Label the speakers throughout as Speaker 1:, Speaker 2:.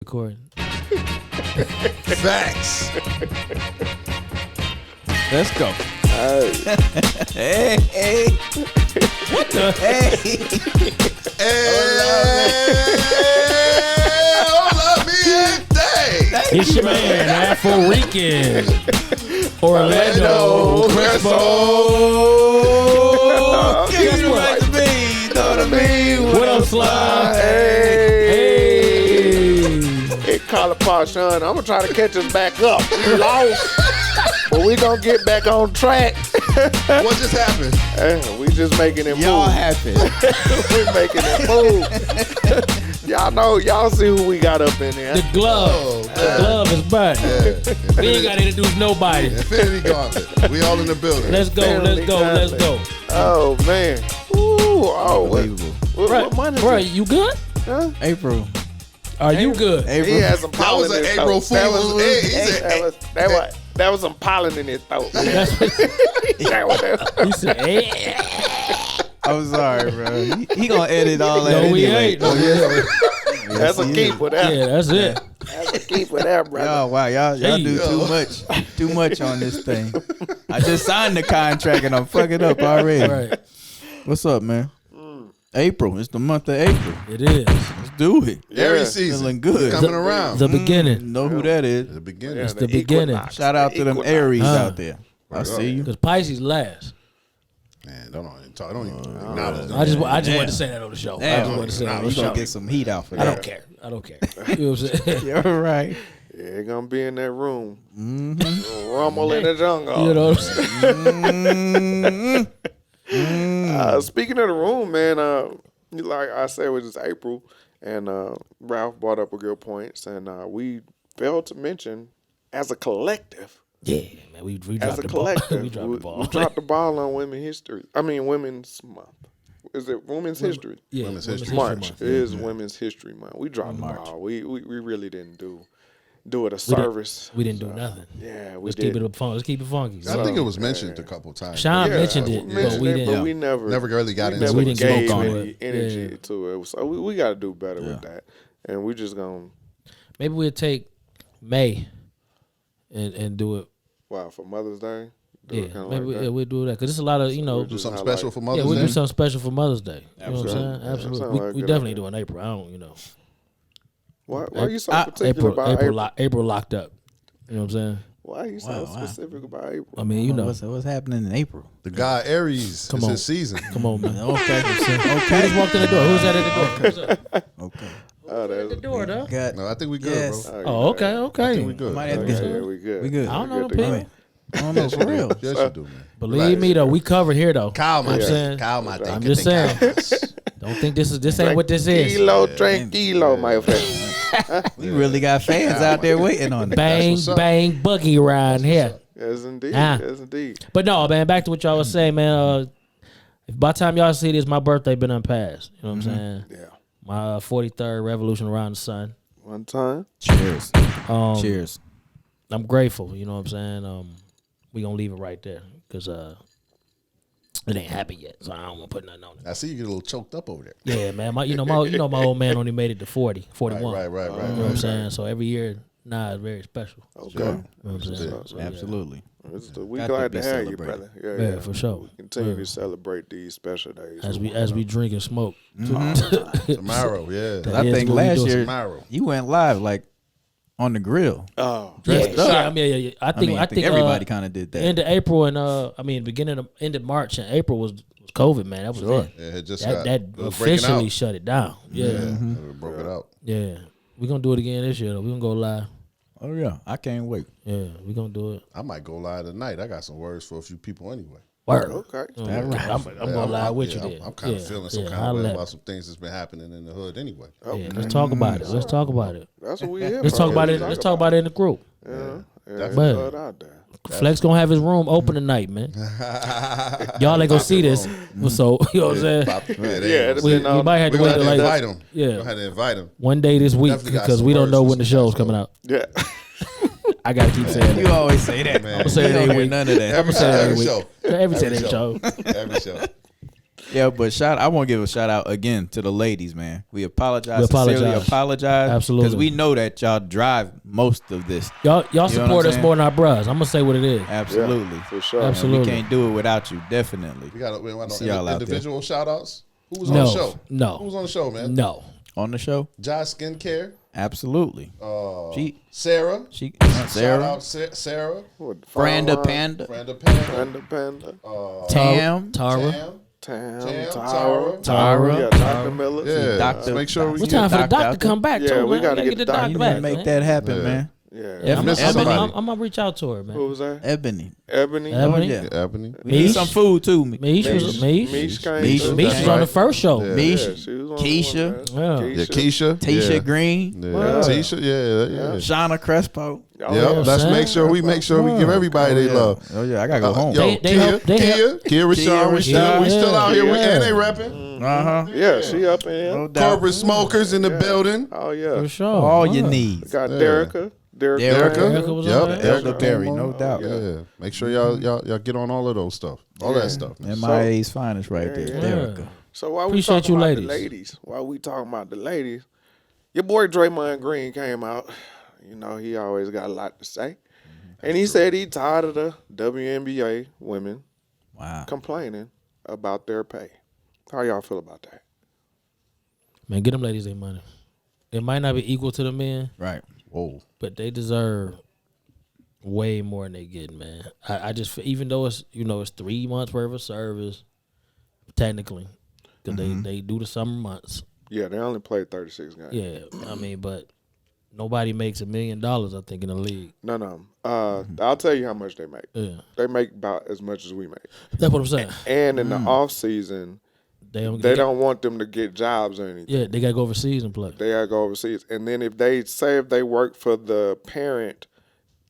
Speaker 1: Recording.
Speaker 2: Facts.
Speaker 1: Let's go. Hey. What the? Hey.
Speaker 2: Hola, mi gente.
Speaker 1: It's your man, Afro Rican. Orlando Crespo. Guess what? What up, Sly? Hey.
Speaker 3: Call upon Sean. I'm gonna try to catch us back up. We lost, but we gonna get back on track.
Speaker 2: What just happened?
Speaker 3: We just making it
Speaker 4: Y'all
Speaker 3: move.
Speaker 4: happy.
Speaker 3: We making it move. Y'all know, y'all see who we got up in there.
Speaker 1: The glove. The glove is back.
Speaker 2: Yeah.
Speaker 1: We ain't gotta introduce nobody.
Speaker 2: Infinity Gauntlet. We all in the building.
Speaker 1: Let's go.
Speaker 3: Oh man. Ooh,
Speaker 4: Unbelievable.
Speaker 3: What month is
Speaker 1: Right,
Speaker 3: it?
Speaker 1: you good?
Speaker 3: Huh?
Speaker 4: April.
Speaker 1: Are you good?
Speaker 4: April.
Speaker 3: He had some
Speaker 2: That
Speaker 3: pollen
Speaker 2: was
Speaker 3: in
Speaker 2: an
Speaker 3: his
Speaker 2: April
Speaker 3: throat.
Speaker 2: Fool.
Speaker 3: That was some pollen in his throat.
Speaker 1: He said, hey.
Speaker 4: I'm sorry, bro. He gonna edit all that.
Speaker 1: No, we
Speaker 4: anyway.
Speaker 1: ain't. No, we ain't.
Speaker 3: That's a keeper there.
Speaker 1: Yeah, that's it.
Speaker 3: That's a keeper there, brother.
Speaker 4: Y'all, wow, y'all do too much on this thing. I just signed the contract and I'm fucking up already.
Speaker 1: Right.
Speaker 4: What's up, man? April. It's the month of April.
Speaker 1: It is.
Speaker 4: Let's do it.
Speaker 2: Aries season.
Speaker 4: Feeling good.
Speaker 2: Coming around.
Speaker 1: The beginning.
Speaker 4: Know who that is?
Speaker 2: The beginning.
Speaker 1: It's the beginning.
Speaker 3: equinox.
Speaker 4: Shout out to them
Speaker 3: Equinox.
Speaker 4: Aries out there. I
Speaker 2: Right
Speaker 4: see you.
Speaker 1: Because Pisces last.
Speaker 2: Man, don't even talk. Don't even acknowledge them.
Speaker 1: I just wanted to say that on the show. I just
Speaker 4: Damn,
Speaker 1: wanted to say that on the
Speaker 4: you
Speaker 1: show.
Speaker 4: gonna get some heat out for
Speaker 1: I
Speaker 4: that.
Speaker 1: don't care. You know what I'm saying?
Speaker 4: You're right.
Speaker 3: Yeah, they're gonna be in that room. Rumble in the jungle.
Speaker 1: You know what I'm saying?
Speaker 3: Speaking of the room, man, like I said, it was just April, and Ralph brought up a good points, and we failed to mention, as a collective,
Speaker 1: Yeah, man. We dropped
Speaker 3: as a
Speaker 1: the ball.
Speaker 3: collective,
Speaker 1: we dropped the ball.
Speaker 3: we dropped the ball on Women's Month. Is it Women's History?
Speaker 1: Yeah,
Speaker 2: Women's History
Speaker 3: March.
Speaker 1: Month.
Speaker 3: It is Women's History Month. We dropped the ball. We really didn't do it a service.
Speaker 1: We didn't do nothing.
Speaker 3: Yeah, we
Speaker 1: Let's
Speaker 3: did.
Speaker 1: keep it funky. Let's keep it funky.
Speaker 2: I think it was mentioned a couple times.
Speaker 1: Sean
Speaker 3: Yeah,
Speaker 1: mentioned it, but we didn't.
Speaker 3: but we never
Speaker 2: really got into
Speaker 3: never
Speaker 1: We
Speaker 2: it.
Speaker 1: didn't
Speaker 3: gave
Speaker 1: smoke on
Speaker 3: any
Speaker 1: it.
Speaker 3: energy
Speaker 1: Yeah.
Speaker 3: to it. So we got to do better with that, and we just gonna
Speaker 1: Maybe we'll take May and do it.
Speaker 3: for Mother's Day. Do
Speaker 1: Yeah,
Speaker 3: it kinda
Speaker 1: maybe
Speaker 3: like that.
Speaker 1: we'll do that because it's a lot of
Speaker 2: Do something special for
Speaker 1: Yeah,
Speaker 2: Mother's
Speaker 1: we'll
Speaker 2: Day.
Speaker 1: do something special for Mother's Day. You know what I'm saying?
Speaker 3: Absolutely. Yeah,
Speaker 1: Absolutely.
Speaker 3: sound like a
Speaker 1: We
Speaker 3: good
Speaker 1: definitely
Speaker 3: idea.
Speaker 1: do in April. I don't,
Speaker 3: Why are you so particular about April?
Speaker 1: April locked up. You know what I'm saying?
Speaker 3: Why are you so specific about April?
Speaker 1: I mean, you know.
Speaker 4: What's happening in April?
Speaker 2: The guy Aries.
Speaker 1: Come
Speaker 2: It's
Speaker 1: on.
Speaker 2: his season.
Speaker 1: Come on, man.
Speaker 4: Okay.
Speaker 1: Who just walked in the door? Who's that at the door? Who's that?
Speaker 4: Okay.
Speaker 3: Oh,
Speaker 1: At the door, though.
Speaker 4: Got.
Speaker 2: No, I think we good,
Speaker 4: Yes.
Speaker 2: bro.
Speaker 1: Oh, okay.
Speaker 2: I think we good.
Speaker 4: Might have to
Speaker 3: Yeah,
Speaker 4: get.
Speaker 3: we good.
Speaker 4: We good.
Speaker 1: I don't know
Speaker 3: Good
Speaker 1: the
Speaker 3: to go.
Speaker 1: people.
Speaker 4: I don't know for real.
Speaker 2: Yes, you do, man.
Speaker 1: Believe me, though, we covered here, though.
Speaker 2: Calm,
Speaker 1: You know
Speaker 2: my
Speaker 1: what I'm saying?
Speaker 2: Calm, my thing.
Speaker 1: I'm just saying. Don't think this ain't what this is.
Speaker 3: Tranquilo, my friend.
Speaker 4: We really got fans out there waiting on it.
Speaker 1: Bang,
Speaker 2: what's up.
Speaker 1: bang, boogie around here.
Speaker 3: Yes, indeed.
Speaker 1: Ah.
Speaker 3: Yes, indeed.
Speaker 1: But no, man, back to what y'all was saying, man. If by the time y'all see this, my birthday been unpassed. You know what I'm saying?
Speaker 3: Yeah.
Speaker 1: My 43rd revolution around the sun.
Speaker 3: One time.
Speaker 4: Cheers.
Speaker 1: Cheers. I'm grateful. You know what I'm saying? We gonna leave it right there because it ain't happened yet, so I don't want to put nothing on it.
Speaker 2: I see you get a little choked up over there.
Speaker 1: Yeah, man. My old man only made it to 40, 41.
Speaker 2: Right.
Speaker 1: You know what I'm saying? So every year, it's very special.
Speaker 3: Okay.
Speaker 4: Sure.
Speaker 1: You know what I'm saying? So, yeah.
Speaker 4: Absolutely.
Speaker 3: We
Speaker 4: Got to
Speaker 3: glad
Speaker 4: be
Speaker 3: to have you,
Speaker 4: celebrated.
Speaker 3: brother.
Speaker 1: Yeah, for sure.
Speaker 3: We continue
Speaker 1: Yeah.
Speaker 3: to celebrate these special days.
Speaker 1: As we drink and smoke.
Speaker 2: Tomorrow, yeah.
Speaker 1: That
Speaker 4: I
Speaker 1: is
Speaker 4: think
Speaker 1: what we
Speaker 4: last
Speaker 1: doing.
Speaker 4: year
Speaker 2: Tomorrow.
Speaker 4: you went live like on the grill.
Speaker 3: Oh,
Speaker 4: Dressed up.
Speaker 1: I mean, yeah. I think
Speaker 4: everybody kind of did that.
Speaker 1: End of April and end of March and April was COVID, man. That was it.
Speaker 2: Yeah, it just
Speaker 1: That
Speaker 2: it was breaking
Speaker 1: officially
Speaker 2: out.
Speaker 1: shut it down. Yeah.
Speaker 2: It broke it out.
Speaker 1: Yeah. We're gonna do it again this year though. We're gonna go live.
Speaker 4: Oh yeah, I can't wait.
Speaker 1: Yeah, we're gonna do it.
Speaker 2: I might go live tonight. I got some words for a few people anyway.
Speaker 1: Word.
Speaker 3: okay.
Speaker 1: I'm going live with you then.
Speaker 2: I'm kind of feeling some kind of way about some things that's been happening in the hood anyway.
Speaker 1: Yeah, let's talk about it. Let's talk about it.
Speaker 3: That's what we here
Speaker 1: Let's
Speaker 3: for.
Speaker 1: talk about it. Let's talk about it in the group.
Speaker 3: Yeah.
Speaker 2: Definitely.
Speaker 3: Throw it out there.
Speaker 1: Flex gonna have his room open tonight, man. Y'all ain't gonna see this, so you know what I'm saying.
Speaker 3: Yeah,
Speaker 1: We might have to
Speaker 2: We're
Speaker 1: wait
Speaker 2: gonna
Speaker 1: till
Speaker 2: have to
Speaker 1: like
Speaker 2: invite him.
Speaker 1: Yeah.
Speaker 2: We're gonna have to invite him.
Speaker 1: one day this week
Speaker 2: Definitely got
Speaker 1: because
Speaker 2: some
Speaker 1: we don't
Speaker 2: words
Speaker 1: know
Speaker 2: for
Speaker 1: when the
Speaker 2: some
Speaker 1: show's
Speaker 2: guys,
Speaker 1: coming
Speaker 2: though.
Speaker 1: out.
Speaker 3: Yeah.
Speaker 1: I gotta keep saying
Speaker 4: You
Speaker 1: that.
Speaker 4: always say that.
Speaker 2: Man.
Speaker 1: I'm gonna say it
Speaker 4: You don't
Speaker 1: every
Speaker 4: hear
Speaker 1: week.
Speaker 4: none of that.
Speaker 1: I'm gonna say it every
Speaker 2: Every
Speaker 1: week.
Speaker 2: show.
Speaker 1: Every
Speaker 2: Every
Speaker 1: show.
Speaker 2: Every show.
Speaker 4: Yeah, but I want to give a shout out again to the ladies, man. We apologize.
Speaker 1: We apologize.
Speaker 4: Sincerely apologize.
Speaker 1: Absolutely.
Speaker 4: Because we know that y'all drive most of this.
Speaker 1: Y'all
Speaker 4: You know what
Speaker 1: support
Speaker 4: I'm
Speaker 1: us
Speaker 4: saying?
Speaker 1: more than our bros. I'm gonna say what it is.
Speaker 4: Absolutely.
Speaker 3: Yeah, for sure.
Speaker 1: Absolutely.
Speaker 4: And we can't do it without you, definitely.
Speaker 2: We got
Speaker 4: See y'all out
Speaker 2: individual shout outs. Who was
Speaker 1: No,
Speaker 2: on the show?
Speaker 1: no.
Speaker 2: Who was on the show, man?
Speaker 1: No.
Speaker 4: On the show?
Speaker 2: Josh Skincare.
Speaker 4: Absolutely.
Speaker 2: Sarah.
Speaker 4: Sarah.
Speaker 2: Shout out Sarah.
Speaker 4: Branda Panda.
Speaker 2: Branda Panda.
Speaker 3: Panda.
Speaker 4: Tam.
Speaker 1: Tara.
Speaker 3: Tam.
Speaker 2: Tara.
Speaker 1: Tara.
Speaker 3: Yeah, Dr. Miller.
Speaker 2: Yeah.
Speaker 4: Doctor.
Speaker 2: Make sure we
Speaker 1: It's time for the
Speaker 4: doctor
Speaker 1: doctor
Speaker 4: out
Speaker 1: to come back.
Speaker 3: Yeah,
Speaker 1: too,
Speaker 3: we
Speaker 1: man.
Speaker 3: gotta
Speaker 1: Gotta
Speaker 3: get the
Speaker 1: doc
Speaker 3: doctor
Speaker 4: You
Speaker 1: back.
Speaker 4: need to make
Speaker 1: man.
Speaker 4: that happen,
Speaker 2: Yeah.
Speaker 4: man.
Speaker 3: Yeah.
Speaker 1: I'm
Speaker 2: missing somebody.
Speaker 1: gonna reach out to her, man.
Speaker 3: Who was that?
Speaker 4: Ebony.
Speaker 3: Ebony.
Speaker 4: Oh,
Speaker 1: Ebony?
Speaker 4: yeah.
Speaker 2: Ebony.
Speaker 4: We need
Speaker 1: Mish?
Speaker 4: some food, too.
Speaker 1: Mish
Speaker 3: Mish
Speaker 1: came.
Speaker 4: Mish.
Speaker 3: too.
Speaker 1: Mish was on the first show.
Speaker 2: Yeah.
Speaker 4: Mish.
Speaker 3: Yeah, she was on
Speaker 4: Keisha.
Speaker 3: the one,
Speaker 2: Yeah, Keisha.
Speaker 4: Tasha
Speaker 2: Yeah.
Speaker 4: Green.
Speaker 2: Yeah.
Speaker 3: Wow.
Speaker 2: Tisha. Yeah.
Speaker 4: Shauna Crespo.
Speaker 3: Oh,
Speaker 2: Yep.
Speaker 3: yeah.
Speaker 2: Let's
Speaker 1: Sam.
Speaker 2: make sure we give everybody they love.
Speaker 4: Oh, yeah. I got to go home.
Speaker 2: Yo,
Speaker 1: They
Speaker 2: Kia,
Speaker 1: help- they
Speaker 2: Kia, Rashawn, we still out here. And they rapping.
Speaker 4: Uh-huh.
Speaker 3: Yeah, she up in here.
Speaker 4: No doubt.
Speaker 2: Corporate smokers in the building.
Speaker 3: Oh, yeah.
Speaker 1: For sure.
Speaker 4: All your
Speaker 1: Wow.
Speaker 4: needs.
Speaker 3: Got
Speaker 2: Yeah.
Speaker 3: Derricka.
Speaker 4: Derricka.
Speaker 1: Derricka was on
Speaker 2: Yep.
Speaker 1: there.
Speaker 4: Elderberry, no doubt.
Speaker 2: Yeah. Make sure y'all get on all of those stuff. All that stuff. man.
Speaker 4: MIA's finest right there.
Speaker 3: Yeah.
Speaker 4: Derricka.
Speaker 3: So while we
Speaker 1: Appreciate
Speaker 3: talking
Speaker 1: you,
Speaker 3: about the
Speaker 1: ladies.
Speaker 3: ladies, your boy Draymond Green came out. You know, he always got a lot to say. And he said he tired of the WNBA women
Speaker 4: Wow.
Speaker 3: complaining about their pay. How y'all feel about that?
Speaker 1: Man, get them ladies their money. It might not be equal to the men,
Speaker 4: Right.
Speaker 2: Whoa.
Speaker 1: but they deserve way more than they get, man. I just, even though it's, it's 3 months worth of service, technically, because they do the summer months.
Speaker 3: Yeah, they only played 36 games.
Speaker 1: Yeah, I mean, but nobody makes $1 million, I think, in the league.
Speaker 3: No. I'll tell you how much they make.
Speaker 1: Yeah,
Speaker 3: They make about as much as we make.
Speaker 1: that's what I'm saying.
Speaker 3: And in the off season, they don't want them to get jobs or anything.
Speaker 1: Yeah, they gotta go overseas and play.
Speaker 3: They gotta go overseas. And then if they work for the parent,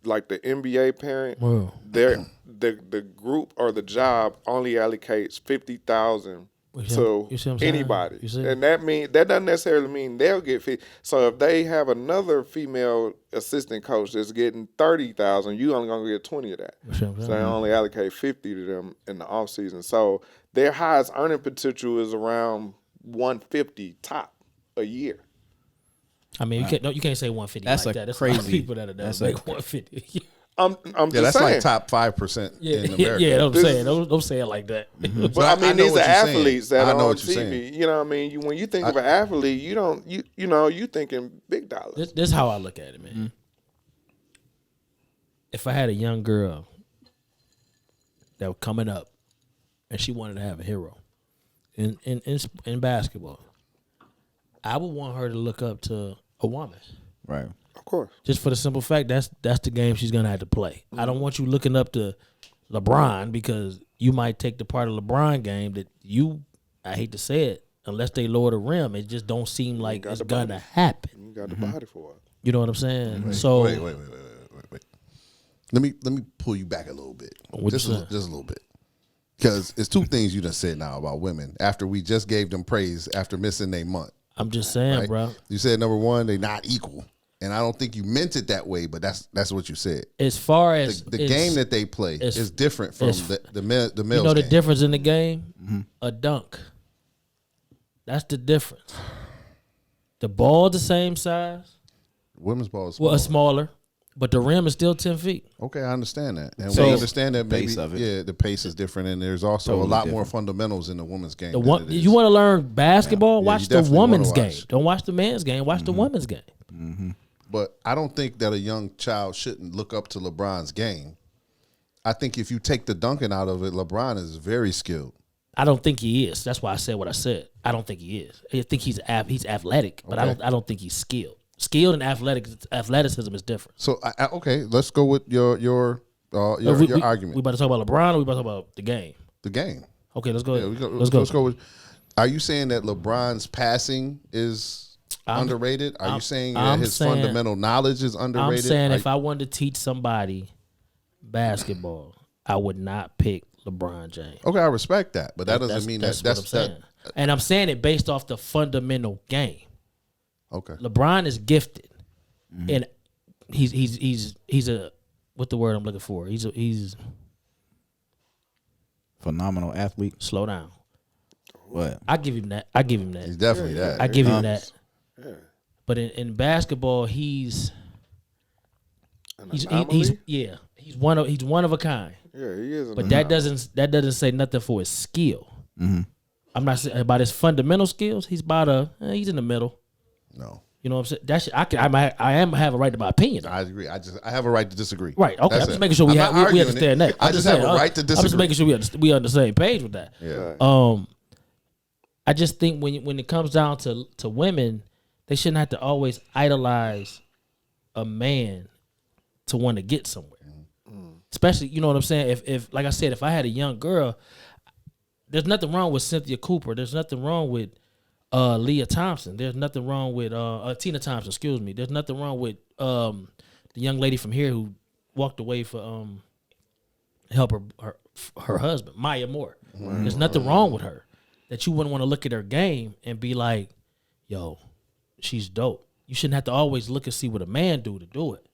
Speaker 3: like the NBA parent,
Speaker 1: Wow.
Speaker 3: the group or the job only allocates $50,000
Speaker 1: You see what I'm saying?
Speaker 3: anybody.
Speaker 1: You see?
Speaker 3: And that doesn't necessarily mean they'll get 50. So if they have another female assistant coach that's getting 30,000, you only gonna get 20 of that.
Speaker 1: You see what I'm
Speaker 3: So
Speaker 1: saying?
Speaker 3: they only allocate 50 to them in the off season. So their highest earning potential is around 150 top a year.
Speaker 1: I mean, you can't say 150
Speaker 4: That's
Speaker 1: like
Speaker 4: a
Speaker 1: that. There's
Speaker 4: crazy-
Speaker 1: a lot of people that
Speaker 4: that's
Speaker 1: make
Speaker 4: a-
Speaker 1: 150.
Speaker 3: I'm
Speaker 2: Yeah,
Speaker 3: just
Speaker 2: that's
Speaker 3: saying.
Speaker 2: like top 5%
Speaker 1: Yeah,
Speaker 2: in America.
Speaker 1: yeah, that's what I'm
Speaker 3: This
Speaker 1: saying. Don't say it like that.
Speaker 3: But
Speaker 2: So
Speaker 3: I mean,
Speaker 2: I know
Speaker 3: these are
Speaker 2: what you're saying.
Speaker 3: athletes that
Speaker 2: I
Speaker 3: are
Speaker 2: know
Speaker 3: on
Speaker 2: what you're
Speaker 3: TV.
Speaker 2: saying.
Speaker 3: You know what I mean? When you think of an athlete, you thinking big dollars.
Speaker 1: This is how I look at it, man. If I had a young girl that was coming up and she wanted to have a hero in basketball, I would want her to look up to a woman.
Speaker 4: Right.
Speaker 3: Of course.
Speaker 1: Just for the simple fact that's the game she's gonna have to play. I don't want you looking up to LeBron because you might take the part of LeBron game that I hate to say it, unless they lower the rim, it just don't seem like
Speaker 3: got
Speaker 1: it's
Speaker 3: the
Speaker 1: gonna
Speaker 3: body.
Speaker 1: happen.
Speaker 3: You got the body for it.
Speaker 1: You know what I'm saying? So
Speaker 2: Wait. Let me pull you back a little bit.
Speaker 1: What
Speaker 2: Just
Speaker 1: you
Speaker 2: a
Speaker 1: saying?
Speaker 2: little bit. Because it's two things you just said now about women after we just gave them praise after missing a month.
Speaker 1: I'm just saying,
Speaker 2: Right?
Speaker 1: bro.
Speaker 2: You said number one, they not equal. And I don't think you meant it that way, but that's what you said.
Speaker 1: As far as
Speaker 2: The game that they play is different from the male's
Speaker 1: you know the
Speaker 2: game.
Speaker 1: difference in the game, a dunk. That's the difference. The ball the same size,
Speaker 2: Women's ball is
Speaker 1: well,
Speaker 2: smaller.
Speaker 1: smaller, but the rim is still 10 feet.
Speaker 2: Okay, I understand that. And
Speaker 1: So-
Speaker 2: we understand that maybe
Speaker 4: Pace of it.
Speaker 2: yeah, the pace is different and there's also
Speaker 4: Totally
Speaker 2: a lot more
Speaker 4: different.
Speaker 2: fundamentals in the women's game.
Speaker 1: The
Speaker 2: than
Speaker 1: one
Speaker 2: it is.
Speaker 1: you want to learn basketball,
Speaker 2: Yeah,
Speaker 1: watch
Speaker 2: you
Speaker 1: the
Speaker 2: definitely wanna
Speaker 1: woman's game.
Speaker 2: watch.
Speaker 1: Don't watch the man's game. Watch the woman's game.
Speaker 2: But I don't think that a young child shouldn't look up to LeBron's game. I think if you take the dunking out of it, LeBron is very skilled.
Speaker 1: I don't think he is. That's why I said what I said. I don't think he is. I think he's athletic, but
Speaker 2: Okay.
Speaker 1: I don't think he's skilled. Skilled and athleticism is different.
Speaker 2: So okay, let's go with your
Speaker 1: We
Speaker 2: argument.
Speaker 1: about to talk about LeBron, or we about to talk about the game.
Speaker 2: The game.
Speaker 1: Okay, let's go.
Speaker 2: Yeah,
Speaker 1: ahead.
Speaker 2: let's go with. Are you saying that LeBron's passing is underrated? Are you saying that
Speaker 1: I'm
Speaker 2: his
Speaker 1: saying-
Speaker 2: fundamental knowledge is underrated?
Speaker 1: I'm saying
Speaker 2: Are
Speaker 1: if I wanted to teach somebody basketball, I would not pick LeBron James.
Speaker 2: okay, I respect that, but that doesn't mean that's
Speaker 1: what I'm saying. And I'm saying it based off the fundamental game.
Speaker 2: okay.
Speaker 1: LeBron is gifted, and he's a what the word I'm looking for. He's
Speaker 4: Phenomenal athlete.
Speaker 1: slow down.
Speaker 4: What?
Speaker 1: I give him that. I give him that.
Speaker 2: He's definitely that.
Speaker 1: I give him that.
Speaker 3: Yeah.
Speaker 1: But in basketball, he's
Speaker 3: Anomaly?
Speaker 1: he's one of a kind.
Speaker 3: Yeah, he is.
Speaker 1: But that doesn't say nothing for his skill.
Speaker 4: Mm-hmm.
Speaker 1: I'm not saying about his fundamental skills. He's he's in the middle.
Speaker 2: No,
Speaker 1: You know what I'm saying? That shit, I have a right to my opinion.
Speaker 2: I agree. I have a right to disagree.
Speaker 1: Right. Okay.
Speaker 2: That's
Speaker 1: I'm just
Speaker 2: it.
Speaker 1: making sure we
Speaker 2: I'm not arguing
Speaker 1: understand
Speaker 2: it.
Speaker 1: that.
Speaker 2: I just have a right to
Speaker 1: I'm just
Speaker 2: disagree.
Speaker 1: making sure we on the same page with that.
Speaker 2: Yeah.
Speaker 1: I just think when it comes down to women, they shouldn't have to always idolize a man to want to get somewhere. Especially, you know what I'm saying? If like I said, if I had a young girl, there's nothing wrong with Cynthia Cooper. There's nothing wrong with Leah Thompson. There's nothing wrong with Tina Thompson, excuse me. There's nothing wrong with the young lady from here who walked away for help her husband, Maya Moore. There's nothing wrong with her. That you wouldn't want to look at her game and be like, yo, she's dope. You shouldn't have to always look and see what a man do to do it.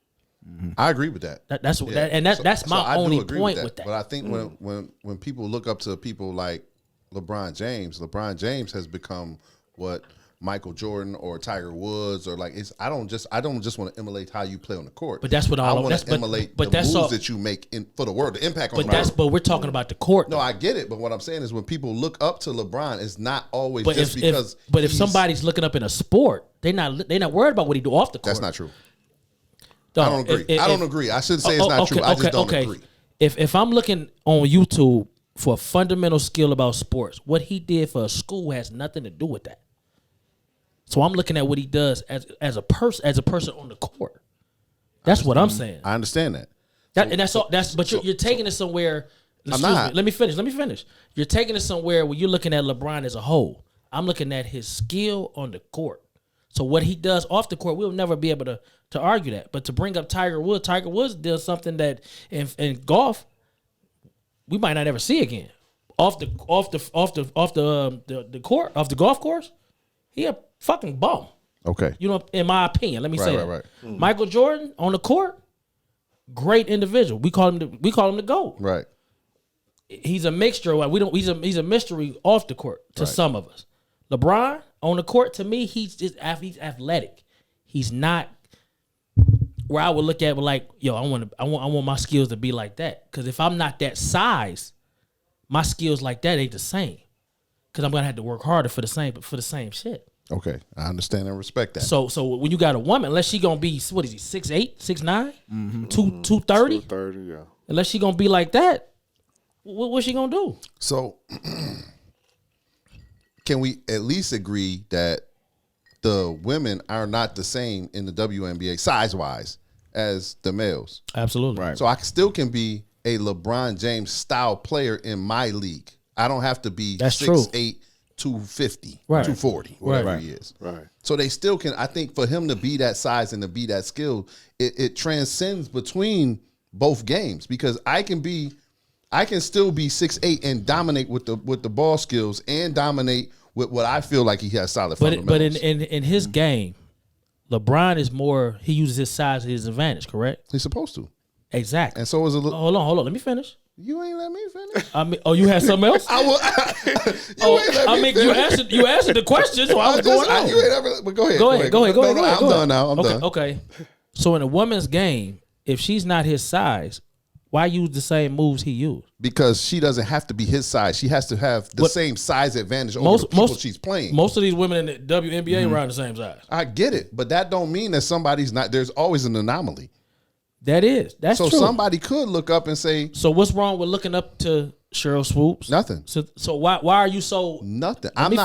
Speaker 2: I agree with that.
Speaker 1: That's my
Speaker 2: I do
Speaker 1: only
Speaker 2: agree
Speaker 1: point with that.
Speaker 2: But I think when people look up to people like LeBron James has become what Michael Jordan or Tiger Woods or like I don't just want to emulate how you play on the court.
Speaker 1: But that's what
Speaker 2: I
Speaker 1: all
Speaker 2: want to emulate the moves that you make for the world, the impact on the world.
Speaker 1: But we're talking about the court.
Speaker 2: No, I get it. But what I'm saying is when people look up to LeBron, it's not always
Speaker 1: But
Speaker 2: just because.
Speaker 1: If somebody's looking up in a sport, they're not worried about what he do off the court.
Speaker 2: That's not true.
Speaker 1: Dog,
Speaker 2: I don't agree. I don't agree. I shouldn't say it's not true. I just don't agree.
Speaker 1: If I'm looking on YouTube for a fundamental skill about sports, what he did for a school has nothing to do with that. So I'm looking at what he does as a person on the court. That's what I'm saying.
Speaker 2: I understand that.
Speaker 1: You're taking it somewhere.
Speaker 2: I'm not.
Speaker 1: Let me finish. You're taking it somewhere where you're looking at LeBron as a whole. I'm looking at his skill on the court. So what he does off the court, we'll never be able to argue that. But to bring up Tiger Woods does something that in golf we might not ever see again. Off the court, off the golf course, he a fucking bum.
Speaker 2: Okay.
Speaker 1: You know, in my opinion, let me say that.
Speaker 2: Right.
Speaker 1: Michael Jordan on the court, great individual. We call him the GOAT.
Speaker 2: Right.
Speaker 1: He's a mixture. He's a mystery off the court to some of us. LeBron on the court, to me, he's athletic. He's not where I would look at like, yo, I want my skills to be like that. Because if I'm not that size, my skills like that ain't the same. Because I'm gonna have to work harder for the same shit.
Speaker 2: Okay, I understand and respect that.
Speaker 1: So when you got a woman, unless she gonna be 6'8", 6'9", 230,
Speaker 3: 230, yeah.
Speaker 1: unless she gonna be like that, what's she gonna do?
Speaker 2: So can we at least agree that the women are not the same in the WNBA size-wise as the males?
Speaker 1: Absolutely.
Speaker 4: Right.
Speaker 2: So I still can be a LeBron James style player in my league. I don't have to be 6'8", 250,
Speaker 1: right.
Speaker 2: 240, whatever
Speaker 1: Right.
Speaker 2: he is.
Speaker 3: Right.
Speaker 2: So they still can, I think for him to be that size and to be that skill, it transcends between both games because I can still be 6'8" and dominate with the ball skills and dominate with what I feel like he has solid fundamentals.
Speaker 1: But in his game, LeBron is more, he uses his size to his advantage, correct?
Speaker 2: He's supposed to.
Speaker 1: Exactly.
Speaker 2: And so is a little.
Speaker 1: Hold on, let me finish.
Speaker 2: You ain't let me finish.
Speaker 1: I mean, you had something else? You answered the question, so I was going on.
Speaker 2: You ain't ever. But go ahead.
Speaker 1: Go ahead.
Speaker 2: I'm done now. I'm done.
Speaker 1: Okay. So in a woman's game, if she's not his size, why use the same moves he used?
Speaker 2: Because she doesn't have to be his size. She has to have the same size advantage over the people she's playing.
Speaker 1: Most of these women in the WNBA around the same size.
Speaker 2: I get it, but that don't mean that somebody's not. There's always an anomaly.
Speaker 1: That's
Speaker 2: so
Speaker 1: true.
Speaker 2: somebody could look up and say.
Speaker 1: So what's wrong with looking up to Cheryl Swoops?
Speaker 2: Nothing.
Speaker 1: So why are you so?
Speaker 2: Nothing.
Speaker 1: Let me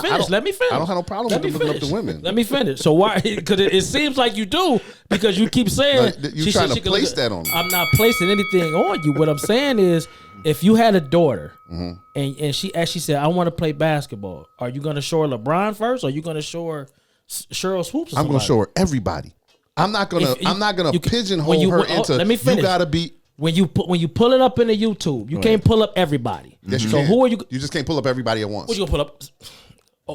Speaker 1: finish.
Speaker 2: I don't have no problem with looking up to women.
Speaker 1: Let me finish. So why? Because it seems like you do because you keep saying
Speaker 2: you're trying to place that on me.
Speaker 1: I'm not placing anything on you. What I'm saying is, if you had a daughter and she actually said, "I want to play basketball," are you going to show her LeBron first, or are you going to show her Cheryl Swoops?
Speaker 2: I'm going to show her everybody. I'm not gonna pigeonhole her into.
Speaker 1: Let me finish.
Speaker 2: You gotta be.
Speaker 1: When you pull it up in the YouTube, you can't pull up everybody.
Speaker 2: Yes, you
Speaker 1: so
Speaker 2: can.
Speaker 1: who are you?
Speaker 2: You just can't pull up everybody at once.
Speaker 1: What you gonna pull up?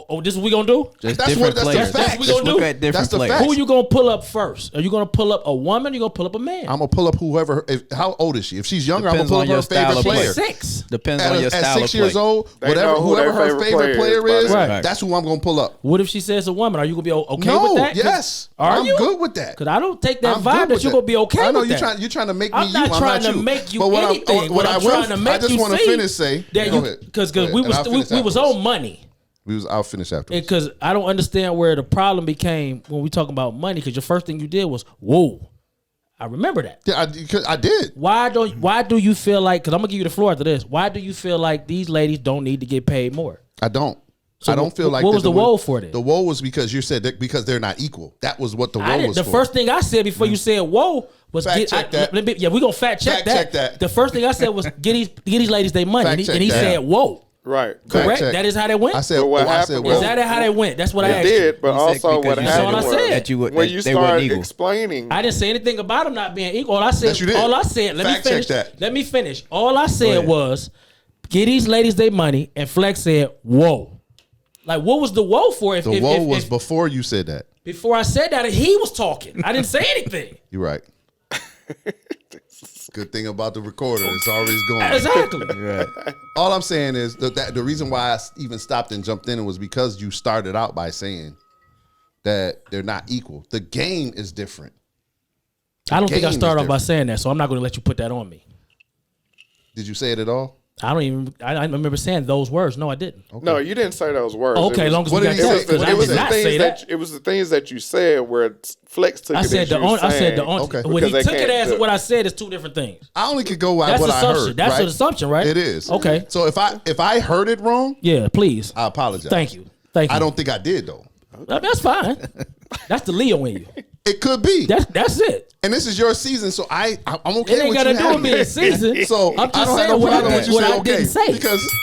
Speaker 1: Oh, this is what we gonna do?
Speaker 4: Just
Speaker 2: That's
Speaker 4: different
Speaker 2: what- that's the
Speaker 4: players.
Speaker 2: fact.
Speaker 1: That's what we
Speaker 4: Just
Speaker 1: gonna
Speaker 4: look
Speaker 1: do.
Speaker 4: at different
Speaker 2: That's the
Speaker 4: players.
Speaker 2: fact.
Speaker 1: Who you gonna pull up first? Are you gonna pull up a woman? Or you gonna pull up a man?
Speaker 2: I'm gonna pull up whoever. How old is she? If she's younger,
Speaker 4: Depends
Speaker 2: I'm
Speaker 4: on
Speaker 2: gonna
Speaker 4: your
Speaker 2: pull up her
Speaker 4: style
Speaker 2: favorite
Speaker 4: of
Speaker 2: player.
Speaker 4: play.
Speaker 1: 6.
Speaker 4: Depends on your
Speaker 2: At
Speaker 4: style
Speaker 2: 6
Speaker 4: of
Speaker 2: years
Speaker 4: play.
Speaker 2: old,
Speaker 3: They know who
Speaker 2: whoever
Speaker 3: their
Speaker 2: her favorite player is,
Speaker 1: Right.
Speaker 2: that's who I'm gonna pull up.
Speaker 1: What if she says a woman? Are you gonna be okay
Speaker 2: No,
Speaker 1: with that? 'Cause-
Speaker 2: yes,
Speaker 1: Are
Speaker 2: I'm
Speaker 1: you?
Speaker 2: good with that.
Speaker 1: Because I don't take that
Speaker 2: I'm
Speaker 1: vibe
Speaker 2: good
Speaker 1: that
Speaker 2: with
Speaker 1: you're gonna be okay
Speaker 2: I know
Speaker 1: with
Speaker 2: you're
Speaker 1: that.
Speaker 2: trying to make me
Speaker 1: I'm not
Speaker 2: you.
Speaker 1: trying to
Speaker 2: you.
Speaker 1: make you
Speaker 2: But what
Speaker 1: anything.
Speaker 2: what I
Speaker 1: I'm trying to make
Speaker 2: I just
Speaker 1: you
Speaker 2: want to
Speaker 1: see
Speaker 2: finish say
Speaker 1: that
Speaker 2: go
Speaker 1: you
Speaker 2: ahead.
Speaker 1: because
Speaker 2: Go ahead.
Speaker 1: we
Speaker 2: And I'll finish
Speaker 1: was
Speaker 2: afterwards.
Speaker 1: on money.
Speaker 2: I'll finish afterwards.
Speaker 1: Because I don't understand where the problem became when we talking about money. Because your first thing you did was whoa. I remember that.
Speaker 2: Yeah, I did.
Speaker 1: Why do you feel like? Because I'm gonna give you the floor after this. Why do you feel like these ladies don't need to get paid more?
Speaker 2: I don't.
Speaker 1: So
Speaker 2: I don't feel like
Speaker 1: what was the woe for then?
Speaker 2: The woe was because you said that because they're not equal. That was what the
Speaker 1: I
Speaker 2: woe
Speaker 1: didn't,
Speaker 2: was
Speaker 1: the
Speaker 2: for.
Speaker 1: first thing I said before you said whoa was
Speaker 2: Fact check that.
Speaker 1: yeah, we gonna fact check
Speaker 2: Fact check that.
Speaker 1: The first thing I said was get these ladies their money,
Speaker 2: Fact
Speaker 1: and
Speaker 2: check
Speaker 1: he
Speaker 2: that.
Speaker 1: said whoa.
Speaker 3: Right.
Speaker 1: Correct.
Speaker 2: check.
Speaker 1: That is how they went.
Speaker 2: I said,
Speaker 3: But what
Speaker 2: I said,
Speaker 3: happened
Speaker 2: whoa.
Speaker 1: Is that how they went? That's what I
Speaker 3: It
Speaker 1: asked you.
Speaker 3: did, but
Speaker 4: You said
Speaker 3: also
Speaker 4: because
Speaker 3: what
Speaker 4: you
Speaker 1: said
Speaker 3: happened
Speaker 1: what I
Speaker 3: was
Speaker 1: said.
Speaker 4: That you would,
Speaker 3: when
Speaker 4: that
Speaker 3: you
Speaker 4: they weren't
Speaker 3: start
Speaker 4: equal.
Speaker 3: explaining,
Speaker 1: I didn't say anything about them not being equal. All I said,
Speaker 2: Yes, you did.
Speaker 1: all I said, let
Speaker 2: Fact
Speaker 1: me finish.
Speaker 2: check that.
Speaker 1: Let me finish. All I said
Speaker 2: ahead.
Speaker 1: was, get these ladies their money, and Flex said, whoa. Like, what was the whoa for?
Speaker 2: The woe was before you said that.
Speaker 1: before I said that, he was talking. I didn't say anything.
Speaker 2: You're right. Good thing about the recorder, it's always going.
Speaker 1: Exactly.
Speaker 4: Right.
Speaker 2: All I'm saying is that the reason why I even stopped and jumped in was because you started out by saying that they're not equal. The game is different.
Speaker 1: I don't think I
Speaker 2: game is
Speaker 1: started off by
Speaker 2: different.
Speaker 1: saying that, so I'm not going to let you put that on me.
Speaker 2: Did you say it at all?
Speaker 1: I remember saying those words. No, I didn't.
Speaker 3: no, you didn't say those words.
Speaker 1: Okay,
Speaker 3: It
Speaker 1: as long as
Speaker 2: what
Speaker 1: we
Speaker 2: did
Speaker 1: got
Speaker 2: he
Speaker 1: that,
Speaker 2: say?
Speaker 1: because I
Speaker 2: It was
Speaker 1: did
Speaker 2: the
Speaker 1: not say that.
Speaker 3: It was the things that you said where Flex took
Speaker 1: I
Speaker 3: it
Speaker 1: said
Speaker 3: as
Speaker 1: the
Speaker 3: you
Speaker 1: only. I said
Speaker 3: saying.
Speaker 1: the only.
Speaker 2: Okay.
Speaker 1: When he
Speaker 3: Because
Speaker 1: took
Speaker 3: they
Speaker 1: it
Speaker 3: can't
Speaker 1: as
Speaker 3: do-
Speaker 1: what I said is two different things.
Speaker 2: I only could go by
Speaker 1: That's
Speaker 2: what I
Speaker 1: assumption.
Speaker 2: heard.
Speaker 1: That's
Speaker 2: right?
Speaker 1: an assumption, right?
Speaker 2: It is.
Speaker 1: Okay.
Speaker 2: So if I heard it wrong,
Speaker 1: Yeah, please.
Speaker 2: I apologize.
Speaker 1: Thank you. Thank you.
Speaker 2: I don't think I did though.
Speaker 1: That's fine. That's the Leo in you.
Speaker 2: It could be.
Speaker 1: That's it.
Speaker 2: And this is your season, so I'm okay
Speaker 1: It ain't
Speaker 2: with
Speaker 1: got to
Speaker 2: you
Speaker 1: do
Speaker 2: having
Speaker 1: with being
Speaker 2: it.
Speaker 1: seasoned.
Speaker 2: So
Speaker 1: I'm just
Speaker 2: I don't have
Speaker 1: saying
Speaker 2: no
Speaker 1: what
Speaker 2: problem
Speaker 1: I,
Speaker 2: with you
Speaker 1: what
Speaker 2: saying
Speaker 1: I didn't say.
Speaker 2: because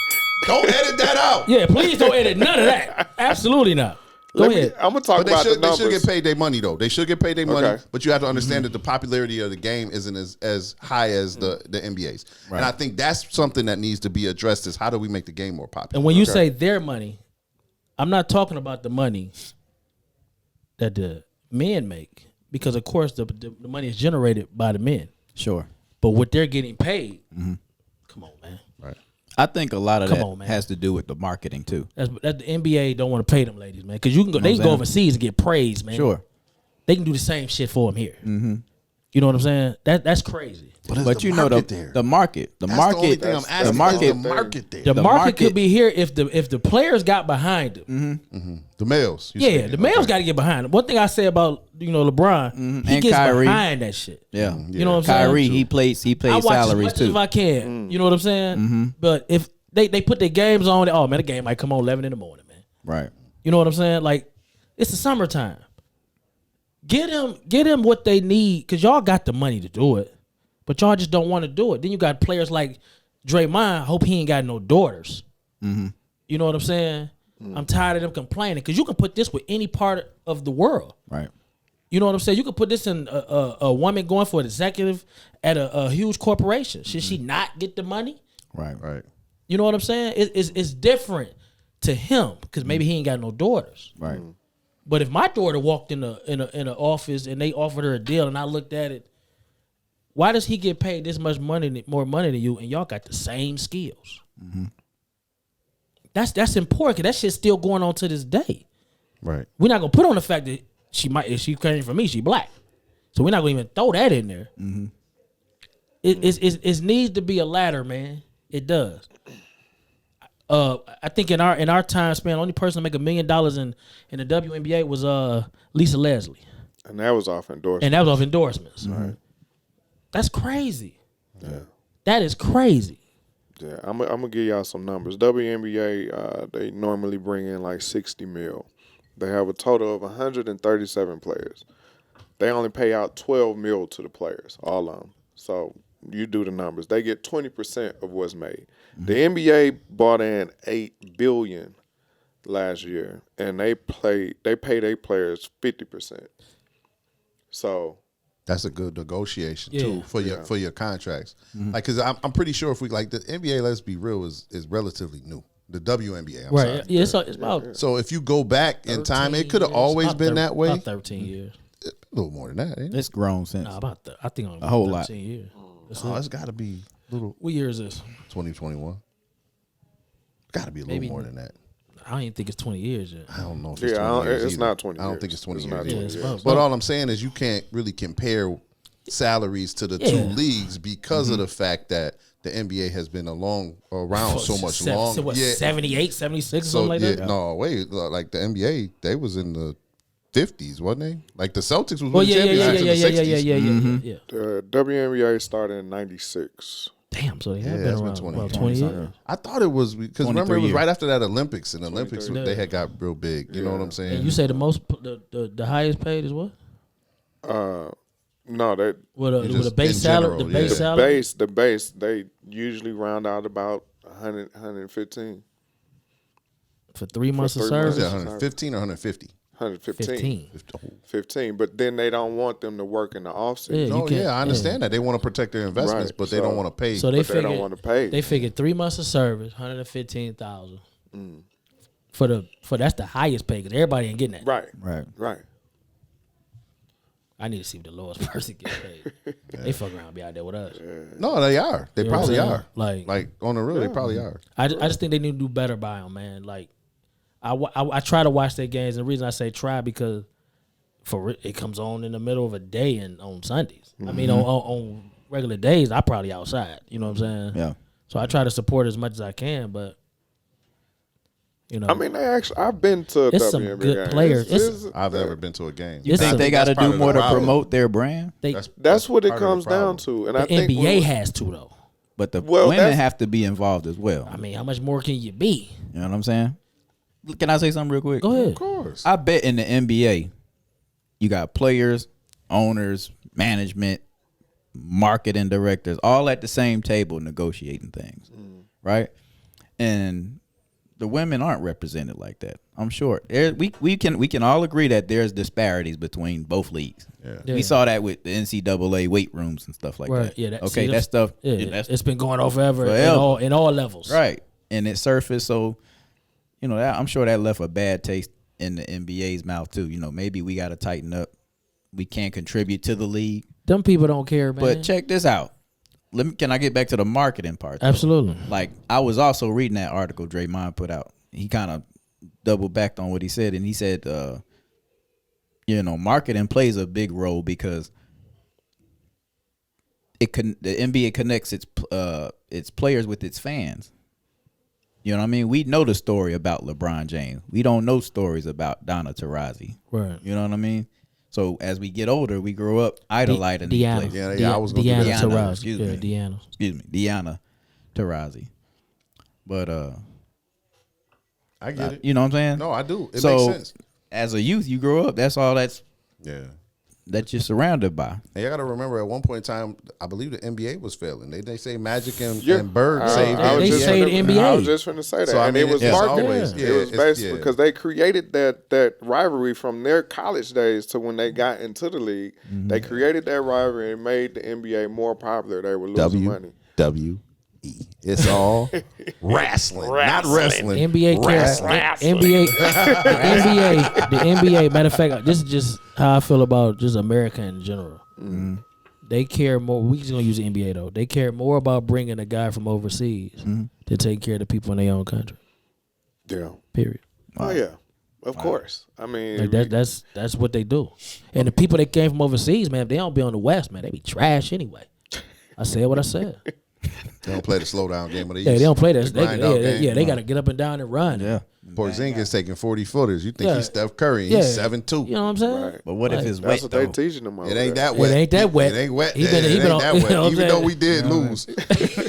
Speaker 2: don't edit that out.
Speaker 1: Yeah, please don't edit none of that. Absolutely not. Go ahead.
Speaker 3: I'm gonna talk
Speaker 2: But they
Speaker 3: about
Speaker 2: should,
Speaker 3: the
Speaker 2: they
Speaker 3: numbers.
Speaker 2: should get paid their money though. They should get paid their money.
Speaker 3: Okay.
Speaker 2: But you have to understand that the popularity of the game isn't as high as the NBA's. And I think that's something that needs to be addressed is how do we make the game more popular?
Speaker 1: And when you say their money, I'm not talking about the money that the men make, because of course the money is generated by the men.
Speaker 4: Sure.
Speaker 1: But what they're getting paid, come on, man.
Speaker 2: Right.
Speaker 4: I think a lot of
Speaker 1: Come
Speaker 4: that
Speaker 1: on, man.
Speaker 4: has to do with the marketing too.
Speaker 1: That's the NBA don't want to pay them ladies, man, because you can go. They can go
Speaker 4: saying?
Speaker 1: overseas and get praise, man.
Speaker 4: Sure.
Speaker 1: They can do the same shit for them here. Mm-hmm. You know what I'm saying? That's crazy.
Speaker 4: But you know the market. The
Speaker 2: That's the only
Speaker 4: market.
Speaker 2: thing I'm
Speaker 4: The
Speaker 2: asking.
Speaker 4: market.
Speaker 2: Is the market there.
Speaker 1: The,
Speaker 4: The
Speaker 1: market
Speaker 4: market-
Speaker 1: could be here if the players got behind them.
Speaker 2: The males. you
Speaker 1: Yeah,
Speaker 2: speaking.
Speaker 1: the males
Speaker 2: Okay.
Speaker 1: got to get behind them. One thing I say about LeBron, he
Speaker 4: And
Speaker 1: gets
Speaker 4: Kyrie.
Speaker 1: behind that shit.
Speaker 4: Yeah.
Speaker 1: You know what I'm saying?
Speaker 4: Kyrie, he plays
Speaker 1: I watch
Speaker 4: salaries
Speaker 1: as much
Speaker 4: too.
Speaker 1: as I can. You know what I'm saying? But if they put their games on, oh man, the game might come on 11 in the morning, man.
Speaker 4: Right.
Speaker 1: You know what I'm saying? Like, it's the summertime. Get him what they need, because y'all got the money to do it, but y'all just don't want to do it. Then you got players like Draymond. Hope he ain't got no daughters. You know what I'm saying? I'm tired of them complaining, because you can put this with any part of the world.
Speaker 4: Right.
Speaker 1: You know what I'm saying? You could put this in a woman going for an executive at a huge corporation. Should she not get the money?
Speaker 4: Right.
Speaker 2: Right.
Speaker 1: You know what I'm saying? It's different to him, because maybe he ain't got no daughters.
Speaker 4: Right.
Speaker 1: But if my daughter walked in a office and they offered her a deal and I looked at it, why does he get paid this much money, more money than you, and y'all got the same skills? That's important, 'cause that shit's still going on to this day.
Speaker 2: Right.
Speaker 1: We're not gonna put on the fact that if she came from me, she black. So we're not gonna even throw that in there. It needs to be a ladder, man. It does. I think in our time span, the only person to make $1 million in the WNBA was Lisa Leslie,
Speaker 3: and that was off endorsement.
Speaker 1: and that was off endorsements. Right. That's crazy.
Speaker 3: Yeah.
Speaker 1: That is crazy.
Speaker 3: Yeah, I'm gonna give y'all some numbers. WNBA, they normally bring in like 60 mil. They have a total of 137 players. They only pay out 12 mil to the players, all of them. So you do the numbers. They get 20% of what's made. The NBA bought in $8 billion last year, and they pay their players 50%. So
Speaker 2: That's a good negotiation
Speaker 1: Yeah.
Speaker 2: too for your contracts. Like, cause I'm pretty sure if we like the NBA, let's be real, is relatively new. The WNBA. I'm
Speaker 1: Right.
Speaker 2: sorry.
Speaker 1: Yeah, it's about
Speaker 2: So if you go back in time, it could have
Speaker 1: 13
Speaker 2: always
Speaker 1: years.
Speaker 2: been that way.
Speaker 1: About 13 years.
Speaker 2: A little more than that, ain't it?
Speaker 4: It's grown since.
Speaker 1: Nah, I think only
Speaker 4: A whole
Speaker 1: 13
Speaker 4: lot.
Speaker 1: years. That's
Speaker 2: Oh,
Speaker 1: it.
Speaker 2: it's got to be a little
Speaker 1: What year is this?
Speaker 2: 2021. Got to be a little
Speaker 1: Maybe-
Speaker 2: more than that.
Speaker 1: I don't even think it's 20 years yet.
Speaker 2: I don't know if it's
Speaker 3: Yeah,
Speaker 2: 20 years
Speaker 3: it's
Speaker 2: either.
Speaker 3: not 20
Speaker 2: I don't
Speaker 3: years.
Speaker 2: think it's 20
Speaker 3: It's
Speaker 2: years.
Speaker 3: not
Speaker 2: either.
Speaker 3: 20
Speaker 1: it's
Speaker 3: years.
Speaker 1: about-
Speaker 2: But all I'm saying is you can't really compare salaries to the two
Speaker 1: Yeah.
Speaker 2: leagues because of the fact that the NBA has been around so much
Speaker 1: Seven-
Speaker 2: longer.
Speaker 1: What,
Speaker 2: Yeah.
Speaker 1: 78, 76,
Speaker 2: So
Speaker 1: something like
Speaker 2: yeah,
Speaker 1: that?
Speaker 2: no, wait, like the NBA, they was in the 50s, wasn't they? Like the Celtics was
Speaker 1: Well,
Speaker 2: winning
Speaker 1: yeah,
Speaker 2: championships in the 60s.
Speaker 1: yeah.
Speaker 3: The WNBA started in '96.
Speaker 1: Damn, so they have
Speaker 2: Yeah,
Speaker 1: been
Speaker 2: it's been
Speaker 1: around
Speaker 2: 20
Speaker 1: about
Speaker 2: years.
Speaker 1: 20 years.
Speaker 2: I thought it was because remember
Speaker 4: 23
Speaker 2: it was
Speaker 4: years.
Speaker 2: right after that Olympics, and Olympics
Speaker 3: 23.
Speaker 2: they had got real big. You know what I'm saying?
Speaker 1: And you say the most, the highest paid is what?
Speaker 3: No, that
Speaker 1: With a
Speaker 2: just
Speaker 1: base
Speaker 2: in
Speaker 1: salary,
Speaker 2: general,
Speaker 1: the base
Speaker 2: yeah.
Speaker 1: salary.
Speaker 3: the base, they usually round out about 100, 115,
Speaker 1: For 3 months of
Speaker 3: 3
Speaker 2: Was
Speaker 3: months.
Speaker 1: service,
Speaker 2: it 115 or 150?
Speaker 3: 115,
Speaker 1: 15.
Speaker 3: 15. But then they don't want them to work in the off
Speaker 1: Yeah,
Speaker 3: season.
Speaker 1: you
Speaker 2: No,
Speaker 1: can't-
Speaker 2: yeah, I understand that they want to protect their investments,
Speaker 3: Right,
Speaker 2: but they don't
Speaker 3: so-
Speaker 2: want to pay.
Speaker 1: So they
Speaker 3: But they don't
Speaker 1: figured
Speaker 3: wanna pay.
Speaker 1: They figured 3 months of service, 115,000
Speaker 3: Mm.
Speaker 1: for that's the highest pay because everybody ain't getting that.
Speaker 3: Right,
Speaker 4: Right.
Speaker 3: right.
Speaker 1: I need to see what the lowest person get paid. They fuck around and be out there with us.
Speaker 2: No, they are. They
Speaker 1: You know what
Speaker 2: probably
Speaker 1: I'm saying?
Speaker 2: are.
Speaker 1: Like
Speaker 2: on the real, they probably are.
Speaker 1: I just think they need to do better by them, man. Like I try to watch their games, and the reason I say try because it comes on in the middle of a day and on Sundays. I mean, on regular days, I probably outside. You know what I'm saying?
Speaker 4: Yeah.
Speaker 1: So I try to support as much as I can, but you know,
Speaker 3: I mean, I've been to
Speaker 1: It's some
Speaker 3: WNBA
Speaker 1: good
Speaker 3: games.
Speaker 1: players.
Speaker 2: I've never been to a game.
Speaker 1: You
Speaker 4: Think they got to
Speaker 2: that's part
Speaker 4: do
Speaker 2: of
Speaker 4: more
Speaker 2: the
Speaker 4: to
Speaker 2: problem.
Speaker 4: promote their brand?
Speaker 1: they,
Speaker 3: That's what it
Speaker 2: part of the
Speaker 3: comes down
Speaker 2: problem.
Speaker 3: to. And
Speaker 1: the
Speaker 3: I think
Speaker 1: NBA has to though.
Speaker 4: But the
Speaker 3: Well,
Speaker 4: women
Speaker 3: that's-
Speaker 4: have to be involved as well.
Speaker 1: I mean, how much more can you be?
Speaker 4: You know what I'm saying? Can I say something real quick?
Speaker 1: Go ahead.
Speaker 2: Of course.
Speaker 4: I bet in the NBA, you got players, owners, management, marketing directors, all at the same table negotiating things, right? And the women aren't represented like that. I'm sure we can all agree that there's disparities between both leagues.
Speaker 1: Yeah.
Speaker 4: We saw that with the NCAA weight rooms and stuff like
Speaker 1: Right.
Speaker 4: that.
Speaker 1: Yeah.
Speaker 4: Okay, that stuff.
Speaker 1: Yeah,
Speaker 4: that's
Speaker 1: it's been going on forever,
Speaker 4: Forever.
Speaker 1: in all levels.
Speaker 4: right, and it surfaced. So, you know, I'm sure that left a bad taste in the NBA's mouth too. You know, maybe we got to tighten up. We can't contribute to the league.
Speaker 1: Them people don't care, man.
Speaker 4: But check this out. Can I get back to the marketing part? though?
Speaker 1: Absolutely.
Speaker 4: Like, I was also reading that article Draymond put out. He kind of double backed on what he said, and he said, you know, marketing plays a big role because the NBA connects its players with its fans. You know what I mean? We know the story about LeBron James. We don't know stories about Donna Taurasi.
Speaker 1: Right.
Speaker 4: You know what I mean? So as we get older, we grow up idolizing these
Speaker 1: Deanna.
Speaker 4: players.
Speaker 2: Yeah, I was gonna do
Speaker 1: Deanna
Speaker 2: that.
Speaker 1: Taurasi.
Speaker 4: Excuse
Speaker 1: Yeah,
Speaker 4: me.
Speaker 1: Deanna.
Speaker 4: Excuse me, Deanna Taurasi. But
Speaker 2: I get it.
Speaker 4: you know what I'm saying?
Speaker 2: No, I do. It
Speaker 4: So,
Speaker 2: makes sense.
Speaker 4: as a youth, you grow up. That's all
Speaker 2: Yeah.
Speaker 4: that you're surrounded by.
Speaker 2: And you got to remember, at one point in time, I believe the NBA was failing. They say Magic and
Speaker 3: Yeah.
Speaker 2: Bird saved
Speaker 3: I
Speaker 2: the
Speaker 3: was
Speaker 1: They
Speaker 3: just
Speaker 2: NBA.
Speaker 1: saved
Speaker 3: finna-
Speaker 1: NBA.
Speaker 3: I was just going to say that.
Speaker 2: So, I
Speaker 3: and
Speaker 2: mean,
Speaker 3: it was
Speaker 2: it's
Speaker 3: marketing.
Speaker 2: always-
Speaker 3: It
Speaker 2: yeah,
Speaker 3: was
Speaker 2: it's-
Speaker 3: based
Speaker 2: yeah.
Speaker 3: because they created that rivalry from their college days to when they got into the league. They created that rivalry and made the NBA more popular. They were losing money.
Speaker 2: WWE. It's all wrestling, not wrestling.
Speaker 1: NBA cares. NBA, the NBA. Matter of fact, this is just how I feel about just America in general. They care more. We just gonna use the NBA though. They care more about bringing a guy from overseas to take care of the people in their own country.
Speaker 3: Yeah.
Speaker 1: Period.
Speaker 3: Oh, yeah. Of course. I mean,
Speaker 1: Like that's what they do. And the people that came from overseas, man, if they don't be on the West, man, they be trash anyway. I said what I said.
Speaker 2: They don't play the slow down game of the
Speaker 1: Yeah, they don't play that.
Speaker 2: The grind out game.
Speaker 1: They got to get up and down and run.
Speaker 4: Yeah.
Speaker 2: Porzingis taking 40 footers. You think
Speaker 1: Yeah.
Speaker 2: he's Steph Curry?
Speaker 1: Yeah.
Speaker 2: He's 7'2".
Speaker 1: You know what I'm saying?
Speaker 3: Right.
Speaker 4: But what if it's
Speaker 3: that's
Speaker 4: wet
Speaker 3: what
Speaker 4: though?
Speaker 3: they teaching them over
Speaker 2: It ain't
Speaker 3: there.
Speaker 2: that wet.
Speaker 1: ain't that wet.
Speaker 2: It ain't wet.
Speaker 1: He been-
Speaker 2: it
Speaker 1: he
Speaker 2: ain't
Speaker 1: been on-
Speaker 2: that
Speaker 1: you know
Speaker 2: wet.
Speaker 1: what I'm
Speaker 2: Even though
Speaker 1: saying?
Speaker 2: we did lose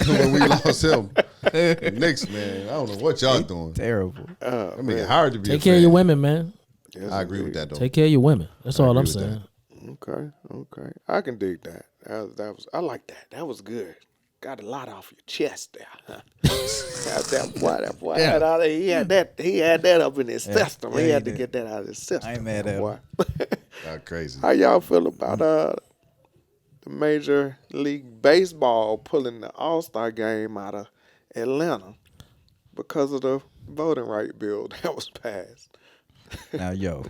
Speaker 2: when we lost him. The Knicks, man. I don't know what y'all doing.
Speaker 4: Terrible.
Speaker 2: I mean, it's hard to be.
Speaker 1: Take
Speaker 2: a
Speaker 1: care of
Speaker 2: fan.
Speaker 1: your women, man.
Speaker 3: Yes,
Speaker 2: I agree with
Speaker 3: indeed.
Speaker 2: that though.
Speaker 1: Take care of your women. That's all I'm
Speaker 2: agree with
Speaker 1: saying.
Speaker 3: Okay. I can dig that. That was. I like that. That was good. Got a lot off your chest there. Huh? that boy
Speaker 4: Yeah.
Speaker 3: had all that. He had that up in his system.
Speaker 4: Yeah,
Speaker 3: he
Speaker 4: he
Speaker 3: had to
Speaker 4: did.
Speaker 3: get that out of his system.
Speaker 4: I ain't mad
Speaker 3: that
Speaker 4: at
Speaker 3: boy.
Speaker 2: Y'all crazy.
Speaker 3: How y'all feel about the Major League Baseball pulling the All-Star game out of Atlanta because of the voting right bill that was passed.
Speaker 4: Now, yo,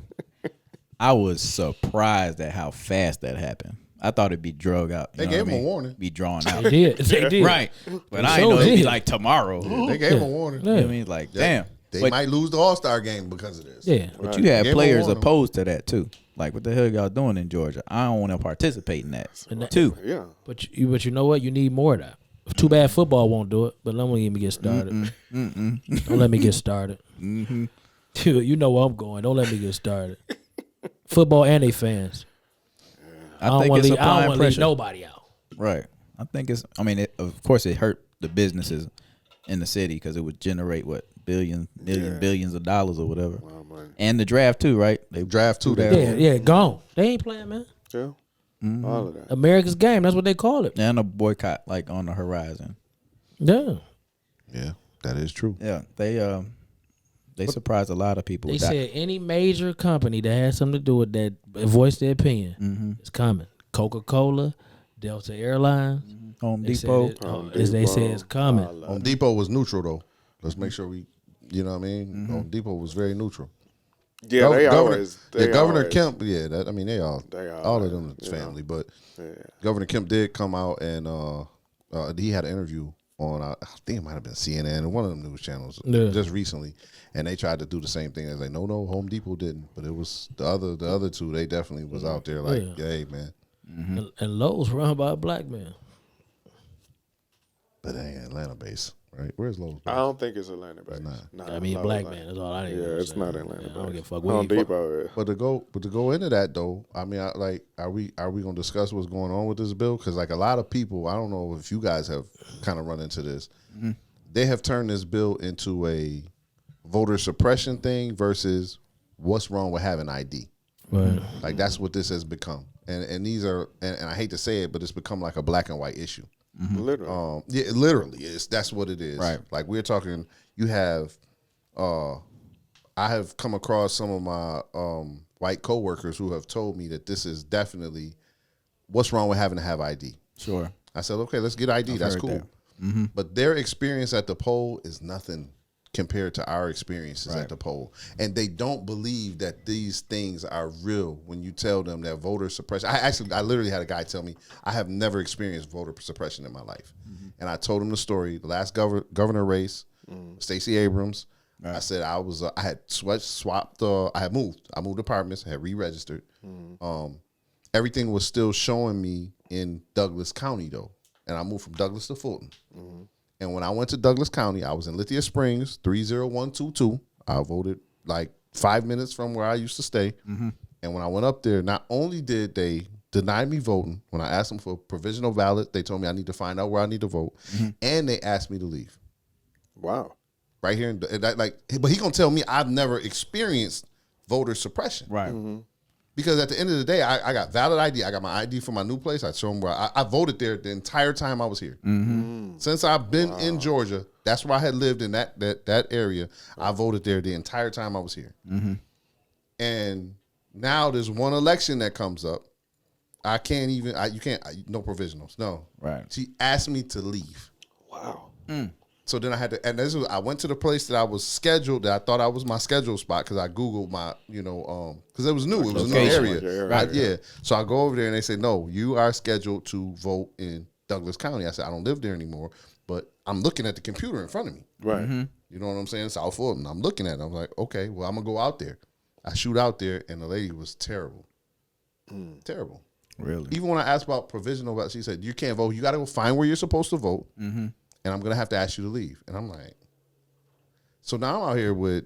Speaker 4: I was surprised at how fast that happened. I thought it'd be drug out. You
Speaker 2: They
Speaker 4: know
Speaker 2: gave
Speaker 4: what I
Speaker 2: him a
Speaker 4: mean?
Speaker 2: warning.
Speaker 4: Be drawn out.
Speaker 1: They did. They did.
Speaker 4: Right. But I
Speaker 1: They
Speaker 4: didn't know
Speaker 1: sure
Speaker 4: it'd be
Speaker 1: did.
Speaker 4: like tomorrow.
Speaker 2: They gave him a warning.
Speaker 4: You know what I mean? Like, damn.
Speaker 2: They
Speaker 4: But-
Speaker 2: might lose the All-Star game because of this.
Speaker 1: Yeah.
Speaker 4: But you had
Speaker 2: Gave him a
Speaker 4: players
Speaker 2: warning.
Speaker 4: opposed to that too. Like, what the hell y'all doing in Georgia? I don't want to participate in that. Too.
Speaker 3: Yeah.
Speaker 1: But you know what? You need more of that. Too bad football won't do it. But let me get started. Don't let me get started. You know where I'm going. Don't let me get started. Football and they fans. I don't
Speaker 4: think
Speaker 1: want
Speaker 4: it's
Speaker 1: to leave
Speaker 4: applying pressure.
Speaker 1: nobody out.
Speaker 4: Right. I think it's. I mean, of course, it hurt the businesses in the city because it would generate what billions of dollars or whatever, and the draft too, right? They
Speaker 2: Draft too.
Speaker 1: Yeah, gone. They ain't playing, man.
Speaker 3: Yeah. All of that.
Speaker 1: America's game. That's what they call it.
Speaker 4: and a boycott like on the horizon.
Speaker 1: Yeah.
Speaker 2: Yeah, that is true.
Speaker 4: Yeah, they surprised a lot of people.
Speaker 1: They
Speaker 4: with that.
Speaker 1: said any major company that has something to do with that, voice their opinion, is coming. Coca-Cola, Delta Airlines.
Speaker 4: Home
Speaker 1: They
Speaker 4: Depot.
Speaker 1: said they say it's coming.
Speaker 2: Home Depot was neutral though. Let's make sure we, you know what I mean. Home Depot was very neutral.
Speaker 3: Yeah, they
Speaker 2: Governor,
Speaker 3: always. They
Speaker 2: Governor
Speaker 3: always,
Speaker 2: Kemp. Yeah, that I mean they all
Speaker 3: always,
Speaker 2: of them is
Speaker 3: you know.
Speaker 2: family, but Governor Kemp did come out and he had an interview on I think it might have been CNN and one of them news channels just recently, and they tried to do the same thing. They was like, no, Home Depot didn't, but it was the other two. They definitely was out there like, hey man,
Speaker 1: And Lowe's run by a black man.
Speaker 2: but they ain't Atlanta based, right? Where's Lowe's?
Speaker 3: I don't think it's Atlanta based.
Speaker 2: not.
Speaker 3: Nah,
Speaker 1: I mean,
Speaker 3: it's
Speaker 1: black
Speaker 3: Atlanta.
Speaker 1: man. That's all I need.
Speaker 3: Yeah,
Speaker 1: to
Speaker 3: it's
Speaker 1: say.
Speaker 3: not Atlanta.
Speaker 1: I don't give a fuck.
Speaker 3: Home
Speaker 1: We-
Speaker 3: Depot is.
Speaker 2: But to go into that though, I mean, are we gonna discuss what's going on with this bill? Because like a lot of people, I don't know if you guys have kind of run into this. They have turned this bill into a voter suppression thing versus what's wrong with having ID.
Speaker 1: Right.
Speaker 2: Like that's what this has become, and these are, and I hate to say it, but it's become like a black and white issue.
Speaker 3: Literally.
Speaker 2: Yeah, literally, that's what it is.
Speaker 4: Right.
Speaker 2: Like we're talking, you have, I have come across some of my white coworkers who have told me that this is definitely what's wrong with having to have ID.
Speaker 4: Sure.
Speaker 2: I said, okay, let's get ID. That's
Speaker 4: heard
Speaker 2: cool.
Speaker 4: that.
Speaker 2: But their experience at the poll is nothing compared to our experiences at the poll. And they don't believe that these things are real when you tell them that voter suppression. I literally had a guy tell me, I have never experienced voter suppression in my life. And I told him the story, the last governor race, Stacey Abrams. I said I had swapped, I had moved. I moved apartments, I had re-registered. Everything was still showing me in Douglas County though. And I moved from Douglas to Fulton. And when I went to Douglas County, I was in Lithia Springs, 30122. I voted like 5 minutes from where I used to stay. And when I went up there, not only did they deny me voting, when I asked them for a provisional ballot, they told me I need to find out where I need to vote. And they asked me to leave.
Speaker 3: Wow.
Speaker 2: Right here. But he going to tell me I've never experienced voter suppression.
Speaker 4: Right.
Speaker 2: Because at the end of the day, I got valid ID. I got my ID for my new place. I show them where I voted there the entire time I was here. Since I've been in Georgia, that's where I had lived in that area. I voted there the entire time I was here. And now there's one election that comes up. I can't even. No provisionals. No.
Speaker 4: Right.
Speaker 2: She asked me to leave.
Speaker 3: Wow.
Speaker 2: So then I had to, and I went to the place that I was scheduled, that I thought I was my scheduled spot because I Googled my, because it was new. It was a new
Speaker 4: Location.
Speaker 2: area.
Speaker 3: Yeah,
Speaker 2: Right, yeah. So I go over there and they say, no, you are scheduled to vote in Douglas County. I said, I don't live there anymore, but I'm looking at the computer in front of me.
Speaker 3: Right.
Speaker 2: You know what I'm saying? South Fulton. I'm looking at it. I'm like, okay, well, I'm going to go out there. I shoot out there and the lady was terrible. Terrible.
Speaker 4: Really?
Speaker 2: Even when I asked about provisional vote, she said, you can't vote. You got to go find where you're supposed to vote. And I'm going to have to ask you to leave. And I'm like, so now I'm out here with,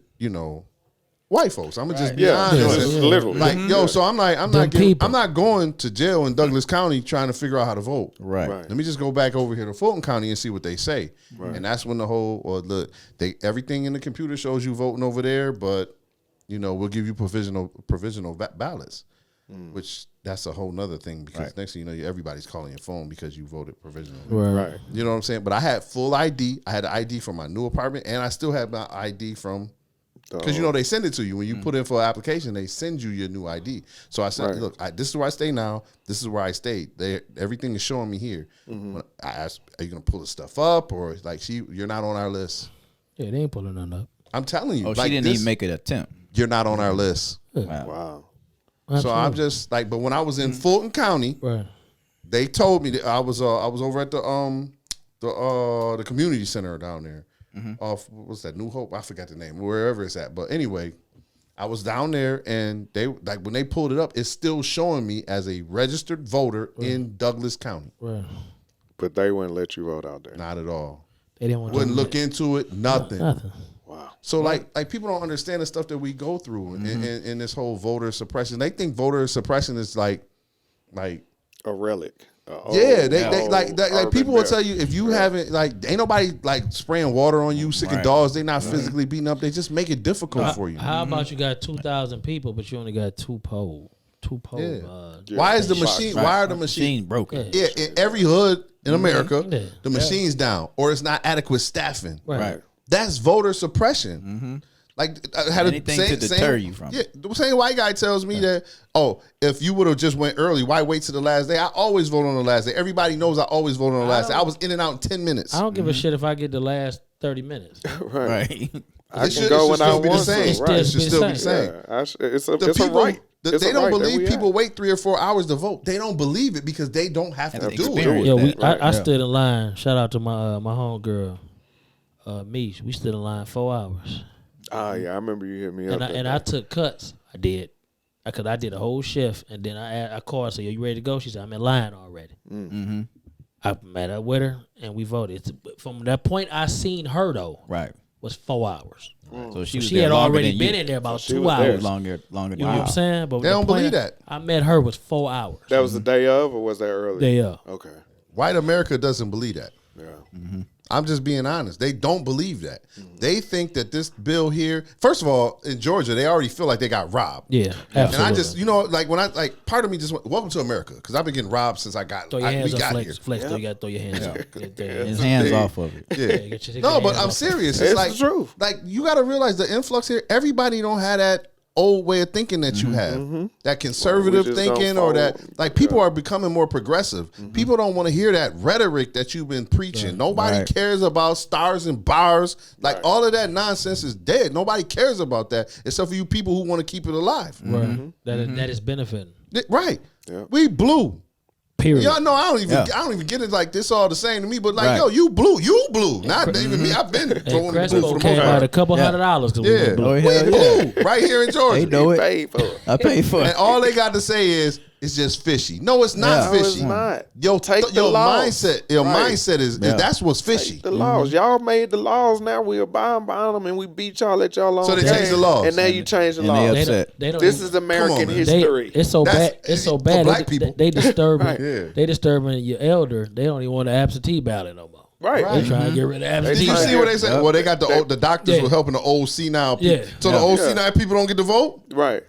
Speaker 2: white folks. I'm going to just be
Speaker 3: Yeah.
Speaker 2: honest.
Speaker 3: Literally.
Speaker 2: Like, so I'm
Speaker 1: Them people.
Speaker 2: I'm not going to jail in Douglas County trying to figure out how to vote.
Speaker 4: Right.
Speaker 3: Right.
Speaker 2: Let me just go back over here to Fulton County and see what they say. And that's when the whole, everything in the computer shows you voting over there, but, we'll give you provisional ballots, which that's a whole nother thing because next thing you know, everybody's calling your phone because you voted provisionally.
Speaker 1: Right.
Speaker 3: Right.
Speaker 2: You know what I'm saying? But I had full ID. I had the ID from my new apartment, and I still had my ID from, because they send it to you when you put in for an application. They send you your new ID. So I said,
Speaker 3: Right.
Speaker 2: look, this is where I stay now. This is where I stayed. Everything is showing me here. When I asked, are you gonna pull the stuff up or you're not on our list?
Speaker 1: Yeah, they ain't pulling nothing up.
Speaker 2: I'm telling you.
Speaker 4: Oh, she didn't even make an attempt.
Speaker 2: You're not on our list.
Speaker 3: Wow.
Speaker 2: So I'm just like, but when I was in Fulton County,
Speaker 1: Right.
Speaker 2: they told me that I was over at the community center down there. Off what's that, New Hope? I forgot the name, wherever it's at. But anyway, I was down there, and they like when they pulled it up, it's still showing me as a registered voter in Douglas County.
Speaker 1: Right.
Speaker 3: But they wouldn't let you vote out there.
Speaker 2: Not at all.
Speaker 1: They didn't want
Speaker 2: Wouldn't look into it. Nothing.
Speaker 1: nothing.
Speaker 3: Wow.
Speaker 2: So like people don't understand the stuff that we go through in this whole voter suppression. They think voter suppression is like
Speaker 3: A relic.
Speaker 2: yeah, they like
Speaker 3: urban
Speaker 2: people will
Speaker 3: myth.
Speaker 2: tell you if you haven't like ain't nobody like spraying water on you, sick of dogs. They not physically beating up. They just make it difficult for you.
Speaker 1: How about you got 2,000 people, but you only got two polls?
Speaker 2: Why is the machine? Why are the
Speaker 4: Machine
Speaker 2: machines?
Speaker 4: broken.
Speaker 2: Yeah, in every hood in America,
Speaker 1: Yeah.
Speaker 2: the machine's down or it's not adequate staffing.
Speaker 1: Right.
Speaker 2: That's voter suppression. Like I had
Speaker 4: Anything to deter you from
Speaker 2: Yeah,
Speaker 4: it.
Speaker 2: the same white guy tells me that. Oh, if you would have just went early, why wait to the last day? I always vote on the last day. Everybody knows I always vote on the last day. I was in and out in 10 minutes.
Speaker 1: I don't give a shit if I get the last 30 minutes.
Speaker 4: Right.
Speaker 3: I
Speaker 2: It
Speaker 3: can
Speaker 2: should
Speaker 3: go when I
Speaker 2: still be the
Speaker 3: want
Speaker 2: same.
Speaker 3: to. Right.
Speaker 2: It should still be the
Speaker 1: Yeah,
Speaker 2: same.
Speaker 3: Yeah, it's a
Speaker 2: The
Speaker 3: it's a
Speaker 2: people,
Speaker 3: right. It's
Speaker 2: they
Speaker 3: a
Speaker 2: don't
Speaker 3: right that
Speaker 2: believe
Speaker 3: we
Speaker 2: people
Speaker 3: have.
Speaker 2: wait 3 or 4 hours to vote. They don't believe it because they don't have to
Speaker 4: And
Speaker 2: do it.
Speaker 4: experience
Speaker 1: Yeah,
Speaker 4: that.
Speaker 1: I stood in line. Shout out to my homegirl, Mish. We stood in line 4 hours.
Speaker 3: Ah, yeah, I remember you hit me up.
Speaker 1: And I took cuts. I did. Because I did a whole shift. And then I called her, said, "Are you ready to go?" She said, "I'm in line already." I met up with her, and we voted. From that point I seen her, though,
Speaker 4: Right.
Speaker 1: was 4 hours.
Speaker 4: So she was
Speaker 1: She
Speaker 4: there
Speaker 1: had
Speaker 4: longer
Speaker 1: already
Speaker 4: than
Speaker 1: been
Speaker 4: you.
Speaker 1: in there about
Speaker 3: she
Speaker 1: 2
Speaker 3: was there
Speaker 1: hours.
Speaker 4: Longer
Speaker 1: You know
Speaker 4: than
Speaker 1: what
Speaker 4: you.
Speaker 1: I'm saying? But
Speaker 2: They
Speaker 1: the
Speaker 2: don't
Speaker 1: point
Speaker 2: believe that.
Speaker 1: I met her was 4 hours.
Speaker 3: that was the day of, or was that early?
Speaker 1: Day up.
Speaker 3: Okay.
Speaker 2: White America doesn't believe that.
Speaker 3: Yeah.
Speaker 2: I'm just being honest. They don't believe that. They think that this bill here, first of all, in Georgia, they already feel like they got robbed.
Speaker 1: Yeah,
Speaker 2: And
Speaker 1: absolutely.
Speaker 2: I just, like when I part of me just went, welcome to America, because I've been getting robbed since I got
Speaker 1: throw your
Speaker 2: we
Speaker 1: hands up,
Speaker 2: got
Speaker 1: flex,
Speaker 2: here.
Speaker 1: flex. You got to throw your hands up.
Speaker 4: His hands off of it.
Speaker 2: Yeah.
Speaker 1: Get your
Speaker 2: No, but
Speaker 1: hands
Speaker 2: I'm
Speaker 1: off.
Speaker 2: serious.
Speaker 3: It's
Speaker 2: It's like
Speaker 3: the truth.
Speaker 2: Like you got to realize the influx here. Everybody don't have that old way of thinking that you have, that conservative
Speaker 3: We just
Speaker 2: thinking,
Speaker 3: don't
Speaker 2: or that
Speaker 3: follow.
Speaker 2: like people are becoming more progressive. People don't want to hear that rhetoric that you've been preaching. Nobody
Speaker 4: Right.
Speaker 2: cares about stars and bars. Like all of that nonsense is dead. Nobody cares about that except for you people who want to keep it alive.
Speaker 1: Right. That is benefiting.
Speaker 2: Right?
Speaker 3: Yeah.
Speaker 2: We blue.
Speaker 1: Period.
Speaker 2: Y'all know I
Speaker 4: Yeah.
Speaker 2: don't even get it like this all the same to me, but like
Speaker 4: Right.
Speaker 2: yo, you blue. Not even me. I've been
Speaker 1: And
Speaker 2: throwing the blue
Speaker 1: Crespo
Speaker 2: for the
Speaker 1: came
Speaker 2: most
Speaker 1: out
Speaker 2: part.
Speaker 1: a couple $100 because
Speaker 2: Yeah,
Speaker 1: we blue.
Speaker 4: Oh,
Speaker 2: we
Speaker 4: hell yeah.
Speaker 2: blue right here in Georgia.
Speaker 4: They know it.
Speaker 3: Paid for it.
Speaker 4: I paid for
Speaker 2: And
Speaker 4: it.
Speaker 2: all they got to say is it's just fishy. No, it's not
Speaker 4: Yeah.
Speaker 3: No, it's
Speaker 2: fishy.
Speaker 3: not.
Speaker 2: Yo,
Speaker 3: Take the
Speaker 2: your
Speaker 3: laws.
Speaker 2: mindset. Your
Speaker 3: Right.
Speaker 2: mindset is
Speaker 4: Yeah.
Speaker 2: that's what's fishy.
Speaker 3: The laws. Y'all made the laws. Now we abide by them, and we beat y'all at y'all own
Speaker 2: So they
Speaker 3: game.
Speaker 2: changed the laws.
Speaker 3: And now you change the
Speaker 4: And they
Speaker 3: laws.
Speaker 1: They
Speaker 4: upset.
Speaker 1: don't, they don't
Speaker 3: This
Speaker 1: even-
Speaker 3: is American
Speaker 2: Come on, man.
Speaker 3: history.
Speaker 1: It's so
Speaker 2: That's-
Speaker 1: bad. It's so
Speaker 2: for
Speaker 1: bad.
Speaker 2: black people.
Speaker 1: They disturbing.
Speaker 3: Right.
Speaker 2: Yeah.
Speaker 1: They disturbing your elder. They don't even want an absentee ballot no more.
Speaker 3: Right.
Speaker 1: They trying to get rid of
Speaker 2: Did
Speaker 1: absentee.
Speaker 2: you
Speaker 3: Right.
Speaker 2: see what they said?
Speaker 4: Yep.
Speaker 2: Well, they got the doctors
Speaker 1: Yeah.
Speaker 2: were helping the old senile people.
Speaker 1: Yeah.
Speaker 2: So the
Speaker 4: Yeah.
Speaker 2: old
Speaker 3: Yeah.
Speaker 2: senile people don't get to vote?
Speaker 3: Right.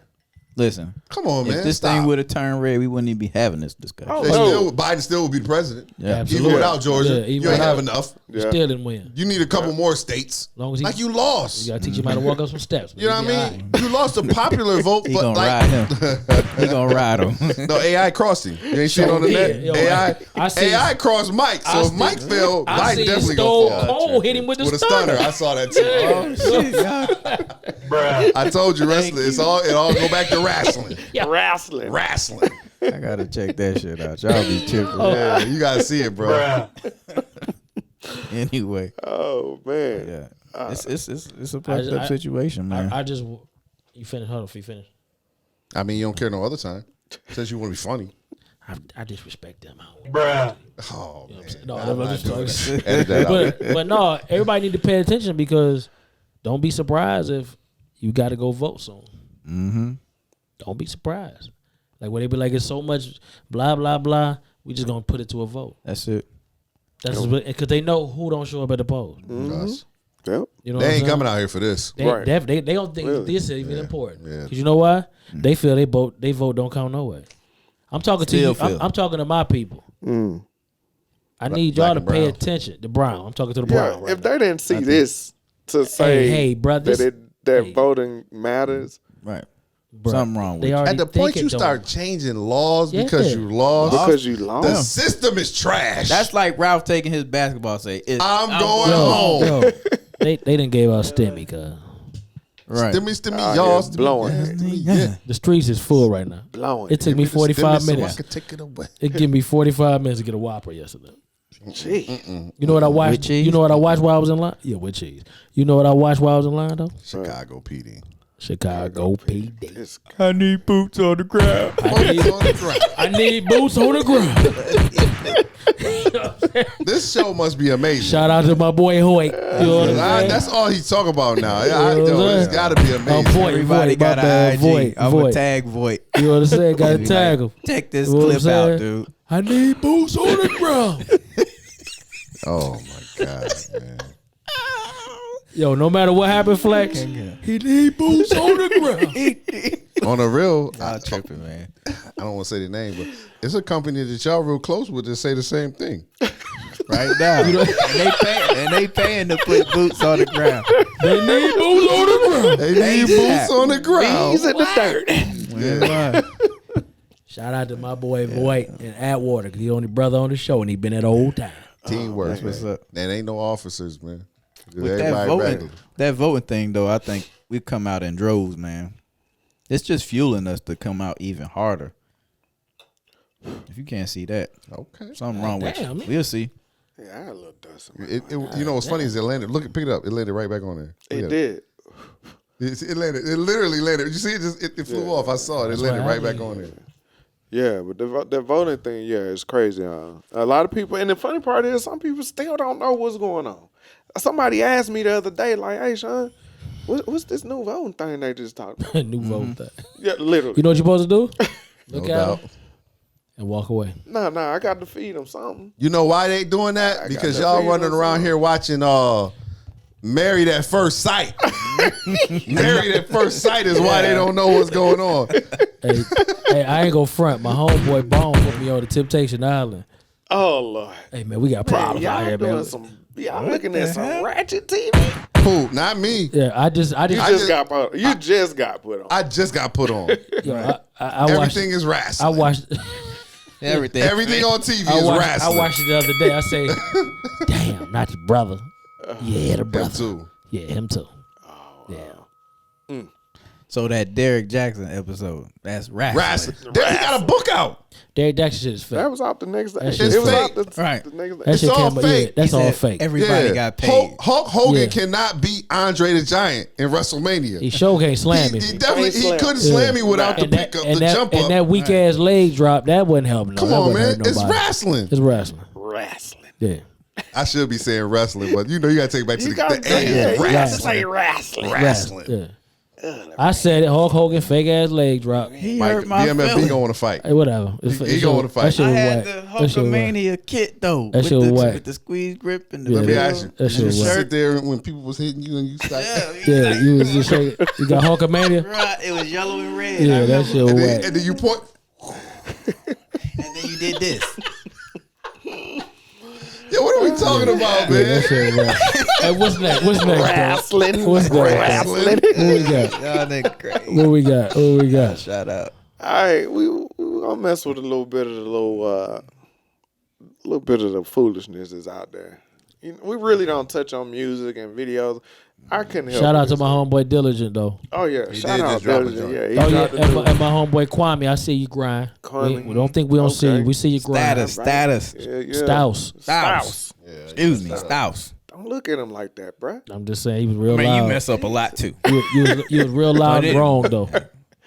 Speaker 4: Listen,
Speaker 2: Come on, man.
Speaker 4: if this
Speaker 2: Stop.
Speaker 4: thing would have turned red, we wouldn't even be having this discussion.
Speaker 3: Oh,
Speaker 2: They
Speaker 3: no.
Speaker 2: still, Biden still would be the president.
Speaker 4: Yeah.
Speaker 1: Absolutely.
Speaker 2: Even without Georgia.
Speaker 1: Yeah, even
Speaker 2: you ain't
Speaker 1: without-
Speaker 2: have enough.
Speaker 1: You
Speaker 3: Yeah.
Speaker 1: still didn't win.
Speaker 2: You need a couple more states.
Speaker 1: Long as he-
Speaker 2: Like you lost.
Speaker 1: You gotta teach him how to walk up some steps.
Speaker 2: You know what I mean? You lost the popular vote,
Speaker 4: He
Speaker 2: but
Speaker 4: gonna
Speaker 2: like
Speaker 4: ride him. He gonna ride him.
Speaker 2: no AI crossed him. You ain't seen on the
Speaker 1: Yeah,
Speaker 2: net.
Speaker 1: yo,
Speaker 2: AI
Speaker 1: I seen-
Speaker 2: AI crossed Mike. So if Mike fell,
Speaker 1: I
Speaker 2: Mike
Speaker 1: seen
Speaker 2: definitely
Speaker 1: Stone
Speaker 2: gonna fall.
Speaker 1: Cold hit him with
Speaker 2: With
Speaker 1: the
Speaker 2: a stunner. I saw that too.
Speaker 4: Oh shit, y'all.
Speaker 2: I told you wrestling. It all go back to wrestling.
Speaker 3: Wrestling.
Speaker 2: Wrestling.
Speaker 4: I gotta check that shit out. Y'all be tripping.
Speaker 2: Yeah, you gotta see it, bro.
Speaker 4: Anyway,
Speaker 3: Oh man.
Speaker 4: yeah, it's a fucked up
Speaker 1: I-
Speaker 4: situation, man.
Speaker 1: I just you finish. Hold on, you finish.
Speaker 2: I mean, you don't care no other time. Since you want to be funny.
Speaker 1: I disrespect them.
Speaker 2: Oh man.
Speaker 1: No,
Speaker 2: Nah, I'm
Speaker 1: I'm
Speaker 2: not
Speaker 1: just
Speaker 2: doing
Speaker 1: talking.
Speaker 2: that. Edit that out.
Speaker 1: but no, everybody need to pay attention because don't be surprised if you got to go vote soon.
Speaker 4: Mm-hmm.
Speaker 1: Don't be surprised. Like when they be like, it's so much blah blah blah. We just gonna put it to a vote.
Speaker 4: That's it.
Speaker 1: That's because they know who don't show up at the polls.
Speaker 2: Us.
Speaker 3: Yep.
Speaker 1: You know,
Speaker 2: They
Speaker 1: what
Speaker 2: ain't
Speaker 1: I'm saying?
Speaker 2: coming out here for this.
Speaker 1: They,
Speaker 3: Right.
Speaker 1: they don't think
Speaker 3: Really?
Speaker 1: this is even important.
Speaker 2: Yeah.
Speaker 1: Cause you know why? They feel they vote don't count no way. I'm talking to
Speaker 4: Still
Speaker 1: you.
Speaker 4: feel.
Speaker 1: I'm talking to my people. I need
Speaker 2: Black
Speaker 1: y'all to
Speaker 2: and
Speaker 1: pay
Speaker 2: brown.
Speaker 1: attention. The Brown. I'm talking to the
Speaker 3: Yeah.
Speaker 1: Brown. Right
Speaker 3: If
Speaker 1: now.
Speaker 3: they didn't see this to say
Speaker 1: hey, bruh, this-
Speaker 3: that
Speaker 1: hey.
Speaker 3: voting matters,
Speaker 4: Right.
Speaker 1: Bruh,
Speaker 4: Something wrong with
Speaker 1: they
Speaker 4: you.
Speaker 1: already
Speaker 2: At the
Speaker 1: think
Speaker 2: point
Speaker 1: it
Speaker 2: you
Speaker 1: don't.
Speaker 2: start changing laws
Speaker 1: Yeah.
Speaker 2: because you lost,
Speaker 3: because you
Speaker 2: the
Speaker 3: lost.
Speaker 2: system is trash.
Speaker 4: That's like Ralph taking his basketball. Say,
Speaker 2: I'm going
Speaker 1: Yo,
Speaker 2: home.
Speaker 1: yo, they didn't gave out STEMI, cuz.
Speaker 4: Right.
Speaker 2: Stimmy,
Speaker 3: Ah,
Speaker 2: y'all.
Speaker 3: yeah, blowing.
Speaker 2: Yeah.
Speaker 1: The streets is full right now.
Speaker 3: Blowing.
Speaker 1: It took me 45
Speaker 2: So I
Speaker 1: minutes.
Speaker 2: could take it away.
Speaker 1: It gave me 45 minutes to get a Whopper yesterday.
Speaker 3: Gee.
Speaker 1: You know what I watched?
Speaker 4: With cheese?
Speaker 1: You know what I watched while I was in line? Yeah, with cheese. You know what I watched while I was in line though?
Speaker 2: Chicago PD.
Speaker 1: Chicago PD.
Speaker 3: It's
Speaker 4: I need boots on the ground.
Speaker 1: I need boots on the ground.
Speaker 2: This show must be amazing.
Speaker 1: Shout out to my boy Hoyt. You know what I'm saying?
Speaker 2: That's all he's talking about now.
Speaker 1: know what I'm
Speaker 2: It's
Speaker 1: saying?
Speaker 2: got to be amazing.
Speaker 1: Voight,
Speaker 4: Everybody
Speaker 1: Voight,
Speaker 4: got
Speaker 1: my
Speaker 4: an
Speaker 1: bad,
Speaker 4: IG.
Speaker 1: Voight,
Speaker 4: I'm
Speaker 1: Voight.
Speaker 4: gonna tag Voight.
Speaker 1: You know what I'm saying? Got to
Speaker 4: Be
Speaker 1: tag him.
Speaker 4: like, check this
Speaker 1: You know what
Speaker 4: clip
Speaker 1: I'm
Speaker 4: out,
Speaker 1: saying?
Speaker 4: dude.
Speaker 1: I need boots on the ground.
Speaker 2: Oh my God, man.
Speaker 1: Yo, no matter what happened, Flex, he need boots on the ground.
Speaker 2: On a real,
Speaker 4: Y'all tripping, man.
Speaker 2: I don't want to say the name, but it's a company that y'all real close with that say the same thing.
Speaker 4: Right now. and they paying to put boots on the ground.
Speaker 1: They need boots on the ground.
Speaker 2: They need boots on the ground.
Speaker 3: He's in the dirt.
Speaker 2: Yeah.
Speaker 1: Shout out to my boy Voight in Atwater, because he the only brother on the show, and he been at the whole time.
Speaker 2: Teamwork,
Speaker 4: That's what's
Speaker 2: man.
Speaker 4: up.
Speaker 2: And ain't no officers, man.
Speaker 4: With
Speaker 2: Everybody
Speaker 4: that voting thing, though, I think we come out in droves, man. It's just fueling us to come out even harder. If you can't see that,
Speaker 2: Okay.
Speaker 4: something wrong with
Speaker 1: Damn.
Speaker 4: you. We'll see.
Speaker 3: Yeah, I had a little dust.
Speaker 2: You know what's funny is it landed. Pick it up. It landed right back on there.
Speaker 3: It
Speaker 2: Yeah.
Speaker 3: did.
Speaker 2: It landed. It literally landed. You see, it flew off. I saw it. It landed right back on there.
Speaker 3: Yeah, but the voting thing, yeah, it's crazy. A lot of people, and the funny part is, some people still don't know what's going on. Somebody asked me the other day, like, "Hey, Sean, what's this new voting thing they just talked about?"
Speaker 1: New vote thing.
Speaker 3: Yeah, literally.
Speaker 1: You know what you're supposed to do? Look
Speaker 2: No
Speaker 1: at
Speaker 2: doubt.
Speaker 1: him and walk away.
Speaker 3: Nah, I got to feed them something.
Speaker 2: You know why they doing that?
Speaker 3: I
Speaker 2: Because
Speaker 3: got
Speaker 2: y'all
Speaker 3: that
Speaker 2: running
Speaker 3: feeling,
Speaker 2: around
Speaker 3: son.
Speaker 2: here watching Married at First Sight. Married at First Sight is why they don't know what's going on.
Speaker 1: Hey, I ain't gonna front. My homeboy Bone put me on the Temptation Island.
Speaker 3: Oh Lord,
Speaker 1: Hey man, we got problems
Speaker 3: y'all
Speaker 1: out here,
Speaker 3: doing
Speaker 1: man.
Speaker 3: y'all looking at some ratchet TV.
Speaker 2: Who? Not me.
Speaker 1: Yeah, I just
Speaker 3: You just got put on.
Speaker 2: I just got put on.
Speaker 1: yo, I watched.
Speaker 2: Everything is
Speaker 1: I
Speaker 2: wrestling.
Speaker 1: watched.
Speaker 4: Everything.
Speaker 2: Everything on TV
Speaker 1: I
Speaker 2: is
Speaker 1: watched,
Speaker 2: wrestling.
Speaker 1: I watched it the other day. I say, damn, not your brother. Yeah, the
Speaker 2: Him
Speaker 1: brother.
Speaker 2: too.
Speaker 1: Yeah, him too. Yeah.
Speaker 4: So that Derek Jackson episode, that's wrestling.
Speaker 2: Wrestling. Then he got a book out.
Speaker 1: Derek Jackson shit is fake.
Speaker 3: That was out the next day.
Speaker 1: That shit
Speaker 3: It was
Speaker 2: fake.
Speaker 3: out the
Speaker 4: Right.
Speaker 3: next day.
Speaker 1: That shit
Speaker 2: all
Speaker 1: came,
Speaker 2: fake.
Speaker 1: Yeah, that's
Speaker 4: He
Speaker 1: all
Speaker 4: said
Speaker 1: fake.
Speaker 4: Everybody got paid.
Speaker 2: Hulk Hogan
Speaker 1: Yeah.
Speaker 2: cannot beat Andre the Giant in WrestleMania.
Speaker 1: He sure can't slam me.
Speaker 2: He definitely
Speaker 3: Can't slam.
Speaker 2: couldn't slam me without the
Speaker 1: And that,
Speaker 2: pick up,
Speaker 1: and
Speaker 2: the
Speaker 1: that,
Speaker 2: jump
Speaker 1: and
Speaker 2: up.
Speaker 1: that weak ass leg drop, that wasn't helping.
Speaker 2: Come
Speaker 1: that
Speaker 2: on,
Speaker 1: wasn't
Speaker 2: man.
Speaker 1: hurting
Speaker 2: It's
Speaker 1: nobody.
Speaker 2: wrestling.
Speaker 1: It's wrestling.
Speaker 3: Wrestling.
Speaker 1: Yeah.
Speaker 2: I should be saying wrestling, but you know you got to take it back to
Speaker 3: You
Speaker 2: the
Speaker 3: gotta
Speaker 2: end. It's
Speaker 3: you gotta
Speaker 2: wrestling.
Speaker 3: say wrestling.
Speaker 2: Wrestling.
Speaker 1: Yeah. I said it. Hulk Hogan, fake ass leg drop. Hey,
Speaker 4: He
Speaker 2: Mike,
Speaker 4: hurt my
Speaker 2: BMF
Speaker 4: feelings.
Speaker 2: gonna want to fight.
Speaker 1: whatever.
Speaker 2: He gonna wanna fight.
Speaker 1: That shit
Speaker 4: I
Speaker 1: was
Speaker 4: had
Speaker 1: whack.
Speaker 4: the
Speaker 1: That shit was whack.
Speaker 4: Hulkamania kit though,
Speaker 1: That
Speaker 4: with
Speaker 1: shit was whack.
Speaker 4: with the squeeze grip and the
Speaker 1: Yeah,
Speaker 2: Let me ask you.
Speaker 1: that shit
Speaker 2: You
Speaker 1: was whack.
Speaker 2: sit there when people was hitting you and you start.
Speaker 1: Yeah, you was just shaking. You got Hulkamania?
Speaker 4: Right, it was yellow and red.
Speaker 1: Yeah,
Speaker 4: I
Speaker 1: that
Speaker 4: remember.
Speaker 1: shit was
Speaker 2: And
Speaker 1: whack.
Speaker 2: then you point.
Speaker 4: And then you did this.
Speaker 2: Yeah, what are we talking about,
Speaker 1: Yeah,
Speaker 2: man?
Speaker 1: that shit was whack. Hey, what's next? What's next, dog?
Speaker 3: Wrestling.
Speaker 1: What's next?
Speaker 2: Wrestling.
Speaker 1: What we got?
Speaker 4: Y'all nigga crazy.
Speaker 1: What we got? What we got?
Speaker 4: Shout out.
Speaker 3: All right, we gonna mess with a little bit of the foolishness that's out there. You know, we really don't touch on music and videos. I couldn't help.
Speaker 1: Shout
Speaker 3: it
Speaker 1: out to
Speaker 3: this
Speaker 1: my
Speaker 3: time.
Speaker 1: homeboy Diligent though.
Speaker 3: Oh yeah,
Speaker 2: He
Speaker 3: shout
Speaker 2: did
Speaker 3: out
Speaker 2: just drop a
Speaker 3: Diligent.
Speaker 2: joint.
Speaker 3: Yeah, he
Speaker 1: Oh yeah,
Speaker 3: dropped the
Speaker 1: and
Speaker 3: new-
Speaker 1: my homeboy Kwame, I see you grind.
Speaker 3: Kwame.
Speaker 1: We don't think we don't see
Speaker 3: Okay.
Speaker 1: you. We see you grind.
Speaker 4: Status.
Speaker 3: Yeah, yeah.
Speaker 1: Stouse.
Speaker 3: Stouse.
Speaker 4: Excuse me, Stouse.
Speaker 3: Don't look at him like that, bruh.
Speaker 1: I'm just saying he was real
Speaker 4: I mean,
Speaker 1: loud.
Speaker 4: you mess up a lot too.
Speaker 1: You was real loud and
Speaker 4: it-
Speaker 1: wrong though.